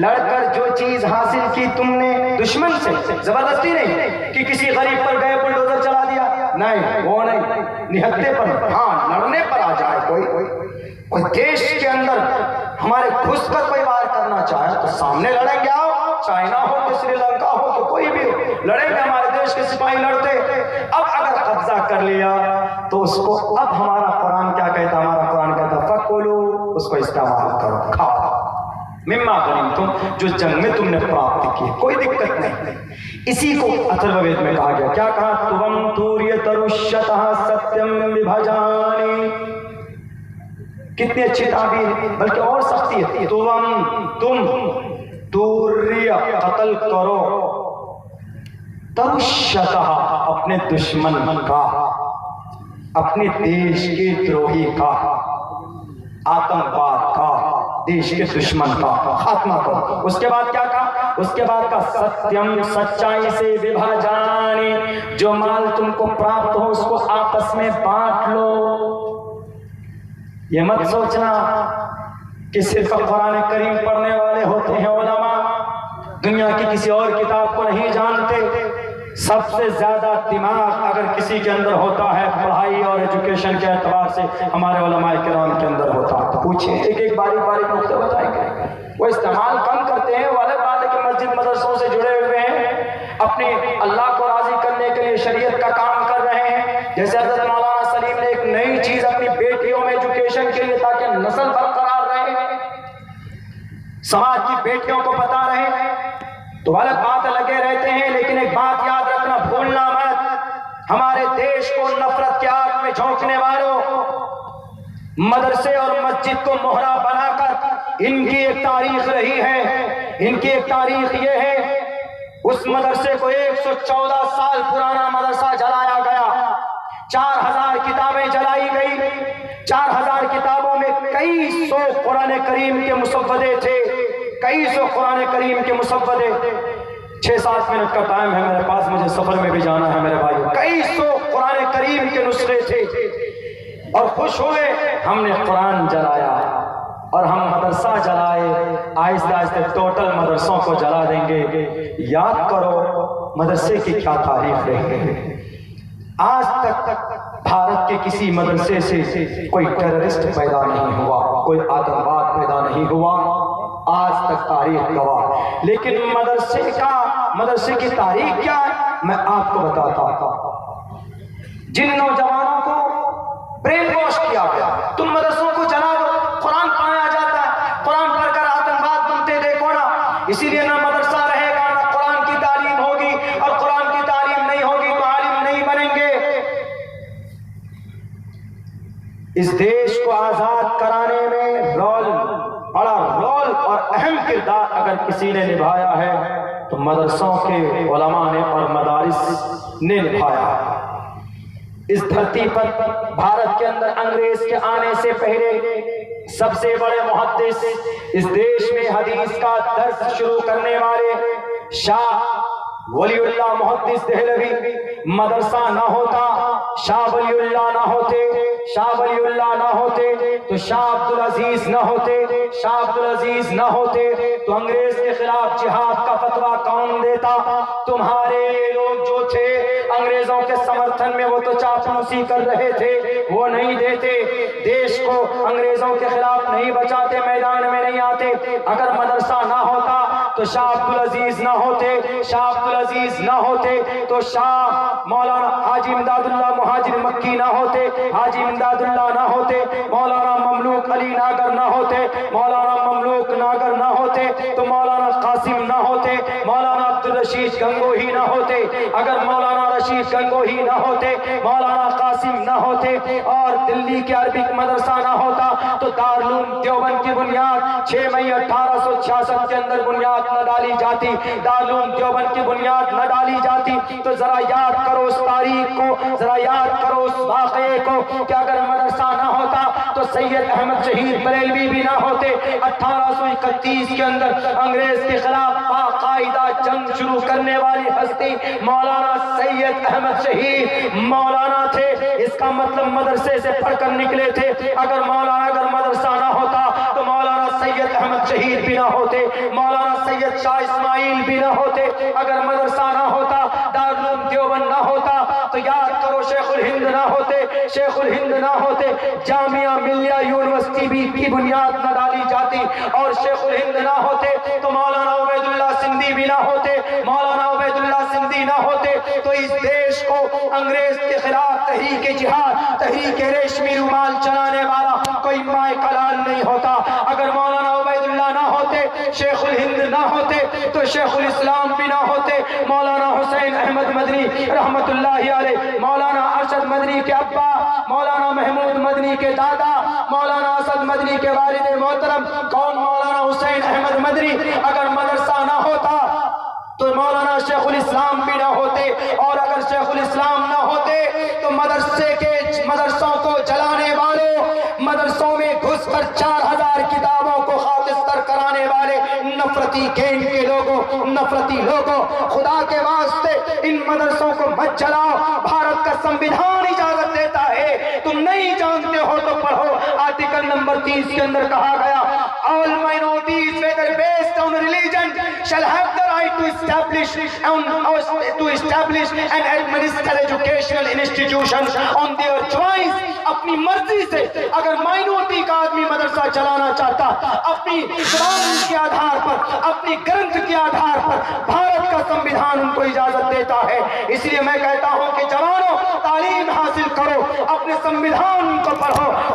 لڑ کر جو چیز حاصل کی تم نے دشمن سے، زبردستی نہیں کہ کسی غریب پر گئے بلڈوزر چلا دیا، نہیں وہ نہیں، نہتے پر، ہاں لڑنے پر آ جائے کوئی دیش کے اندر ہمارے گھس کر کوئی وار کرنا چاہے تو سامنے لڑیں گے۔ آؤ، چائنا ہو کہ سری لنکا ہو کہ کوئی بھی ہو، لڑیں گے، ہمارے دیش کے سپاہی لڑتے۔ اب اگر قبضہ کر لیا تو اس کو اب ہمارا قرآن کیا کہتا؟ ہمارا قرآن کہتا فَكُلُوا، اس کو استعمال کرو، کھاؤ، مما غنمتم، جو جنگ میں تم نے پراپت کی، کوئی دقت نہیں۔ اسی کو اتھروید میں کہا گیا، کیا کہا؟ تُوَمْ تُورِيَتَرُشَّتَهَ سَتْيَمْ بِبْهَجَانِ، کتنی اچھی تعبیر ہے، بلکہ اور سختی ہے۔ تم توریہ قتل کرو، ترشتہ اپنے دشمن کا، اپنے دیش کے دروہی کا، آتنکواد کا، دیش کے دشمن کا خاتمہ کرو۔ اس کے بعد کیا کہا؟ اس کے بعد کا ستیم، سچائی سے، وبھاجانی، جو مال تم کو پراپت ہو اس کو آپس میں بانٹ لو۔ یہ مت سوچنا کہ صرف قرآن کریم پڑھنے والے ہوتے ہیں علماء، دنیا کی کسی اور کتاب کو نہیں جانتے۔ سب سے زیادہ دماغ اگر کسی کے اندر ہوتا ہے پڑھائی اور ایجوکیشن کے اعتبار سے ہمارے علماء کرام کے اندر ہوتا ہے۔ پوچھیں، ایک باریک باریک نقطے بتائیں گے، وہ استعمال کم کرتے ہیں، وہ الگ بات ہے کہ مسجد مدرسوں سے جڑے ہوئے ہیں، اپنے اللہ کو راضی کرنے کے لیے شریعت کا کام کر رہے ہیں۔ جیسے حضرت مولانا سلیم نے ایک نئی چیز اپنی بیٹیوں میں ایجوکیشن کے لیے، تاکہ نسل برقرار رہے، سماج کی بیٹیوں کو پتا رہے، تو الگ بات لگے رہتے ہیں۔ لیکن ایک بات یاد رکھنا، بھولنا مت، ہمارے دیش کو نفرت کے آگ میں جھونکنے والوں، مدرسے اور مسجد کو مہرا بنا کر ان کی ایک تاریخ رہی ہے۔ ان کی ایک تاریخ یہ ہے، اس مدرسے کو 114 سال پرانا مدرسہ جلایا گیا، 4000 کتابیں جلائی گئی، 4000 کتابوں میں کئی سو قرآن کریم کے مسودے تھے، کئی سو قرآن کریم کے مسودے۔ 6-7 منٹ کا ٹائم ہے میرے پاس، مجھے سفر میں بھی جانا ہے میرے بھائیو۔ کئی سو قرآن کریم کے نسخے تھے، اور خوش ہوئے ہم نے قرآن جلایا اور ہم مدرسہ جلائے، آہستہ آہستہ ٹوٹل مدرسوں کو جلا دیں گے۔ یاد کرو مدرسے کی کیا تاریخ رہی ہے۔ آج تک بھارت کے کسی مدرسے سے کوئی ٹیررسٹ پیدا نہیں ہوا، کوئی آتنکواد پیدا نہیں ہوا، آج تک تاریخ گواہ۔ لیکن مدرسے کی تاریخ کیا ہے میں آپ کو بتاتا ہوں۔ جن نوجوانوں کو برین واش کیا گیا، تم مدرسوں کو جلا دو، قرآن پڑھایا جاتا ہے، قرآن پڑھ کر آتنکواد بنتے دیکھو نا، اسی لیے نہ مدرسہ رہے گا، نہ قرآن کی تعلیم ہوگی، اور قرآن کی تعلیم نہیں ہوگی تو عالم نہیں بنیں گے۔ اس دیش کو آزاد کرانے میں بڑا رول اور اہم کردار اگر کسی نے نبھایا ہے تو مدرسوں کے علماء نے اور مدارس نے نبھایا۔ اس دھرتی پر بھارت کے اندر انگریز کے آنے سے پہلے سب سے بڑے محدث، اس دیش میں حدیث کا درس شروع کرنے والے شاہ ولی اللہ محدث دہلوی، مدرسہ نہ ہوتا شاہ ولی اللہ نہ ہوتے، شاہ ولی اللہ نہ ہوتے تو شاہ عبدالعزیز نہ ہوتے، شاہ عبدالعزیز نہ ہوتے تو انگریز کے خلاف جہاد کا فتویٰ کون دیتا؟ تمہارے لوگ جو تھے انگریزوں کے سمرتھن میں وہ تو چاپلوسی کر رہے تھے، وہ نہیں دیتے، دیش کو انگریزوں کے خلاف نہیں بچاتے، میدان میں نہیں آتے۔ اگر مدرسہ نہ ہوتا تو شاہ عبدالعزیز نہ ہوتے، شاہ عبدالعزیز نہ ہوتے تو شاہ مولانا حاجی امداد اللہ مہاجر مکی نہ ہوتے، حاجی امداد اللہ نہ ہوتے، مولانا مملوک علی ناگر نہ ہوتے، مولانا مملوک ناگر نہ ہوتے تو مولانا قاسم نہ ہوتے، مولانا عبدالرشید گنگوہی نہ ہوتے، اگر مولانا رشید گنگوہی نہ ہوتے، مولانا قاسم نہ ہوتے اور دلی کے عربک مدرسہ نہ ہوتا تو دارالعلوم دیوبند کی بنیاد 6 مئی 1866 کے اندر بنیاد نہ ڈالی جاتی، دارالعلوم دیوبند کی بنیاد نہ ڈالی جاتی۔ تو ذرا یاد کرو اس تاریخ کو، ذرا یاد کرو اس واقعے کو کہ اگر مدرسہ نہ ہوتا تو سید احمد شہید بریلوی بھی نہ ہوتے۔ 1831 کے اندر انگریز کے خلاف باقاعدہ جنگ شروع کرنے والی ہستی مولانا سید احمد شہید مولانا تھے، اس کا مطلب مدرسے سے پڑھ کر نکلے تھے۔ اگر مدرسہ نہ ہوتا تو مولانا سید احمد شہید بھی نہ ہوتے، مولانا سید شاہ اسماعیل بھی نہ ہوتے، اگر مدرسہ نہ ہوتا، دارالعلوم دیوبند نہ ہوتا تو یاد کرو شیخ الہند نہ ہوتے، شیخ الہند نہ ہوتے، جامعہ ملیہ یونیورسٹی بھی کی بنیاد نہ ڈالی جاتی، اور شیخ الہند نہ ہوتے تو مولانا عبید اللہ سندھی بھی نہ ہوتے، مولانا عبید اللہ سندھی نہ ہوتے تو اس دیش کو انگریز کے خلاف تحریک جہاد، تحریک ریشمی رومال چلانے والا کوئی مائے کلال نہیں ہوتا۔ اگر مولانا عبید اللہ نہ ہوتے، شیخ الہند نہ ہوتے تو شیخ الاسلام بھی نہ ہوتے، مولانا حسین احمد مدنی رحمت اللہ علیہ، مولانا ارشد مدنی کے ابا، مولانا محمود مدنی کے دادا، مولانا اسد مدنی کے والد محترم کون؟ مولانا حسین احمد مدنی۔ اگر مدرسہ نہ ہوتا تو مولانا شیخ الاسلام بھی نہ ہوتے، اور اگر شیخ الاسلام نہ ہوتے تو مدرسوں کو جلانے والوں، مدرسوں میں گھس کر 4000 کتابوں کو خاکستر کرانے والے نفرتی گینگ کے لوگوں، نفرتی لوگوں، خدا کے واسطے ان مدرسوں کو مت جلاؤ۔ بھارت کا سنویدھان اجازت دیتا ہے، تم نہیں جانتے ہو تو پڑھو۔ آرٹیکل نمبر 30 کے اندر کہا گیا all minorities whether based on religion shall have the right to establish and administer educational institutions on their choice۔ اپنی مرضی سے اگر مائنورٹی کا آدمی مدرسہ چلانا چاہتا، اپنی زبان کے آدھار پر، اپنی گرنتھ کے آدھار پر بھارت کا سنویدھان ان کو اجازت دیتا ہے۔ اس لیے میں کہتا ہوں کہ جوانوں تعلیم حاصل کرو، اپنے سنویدھان کو پڑھو،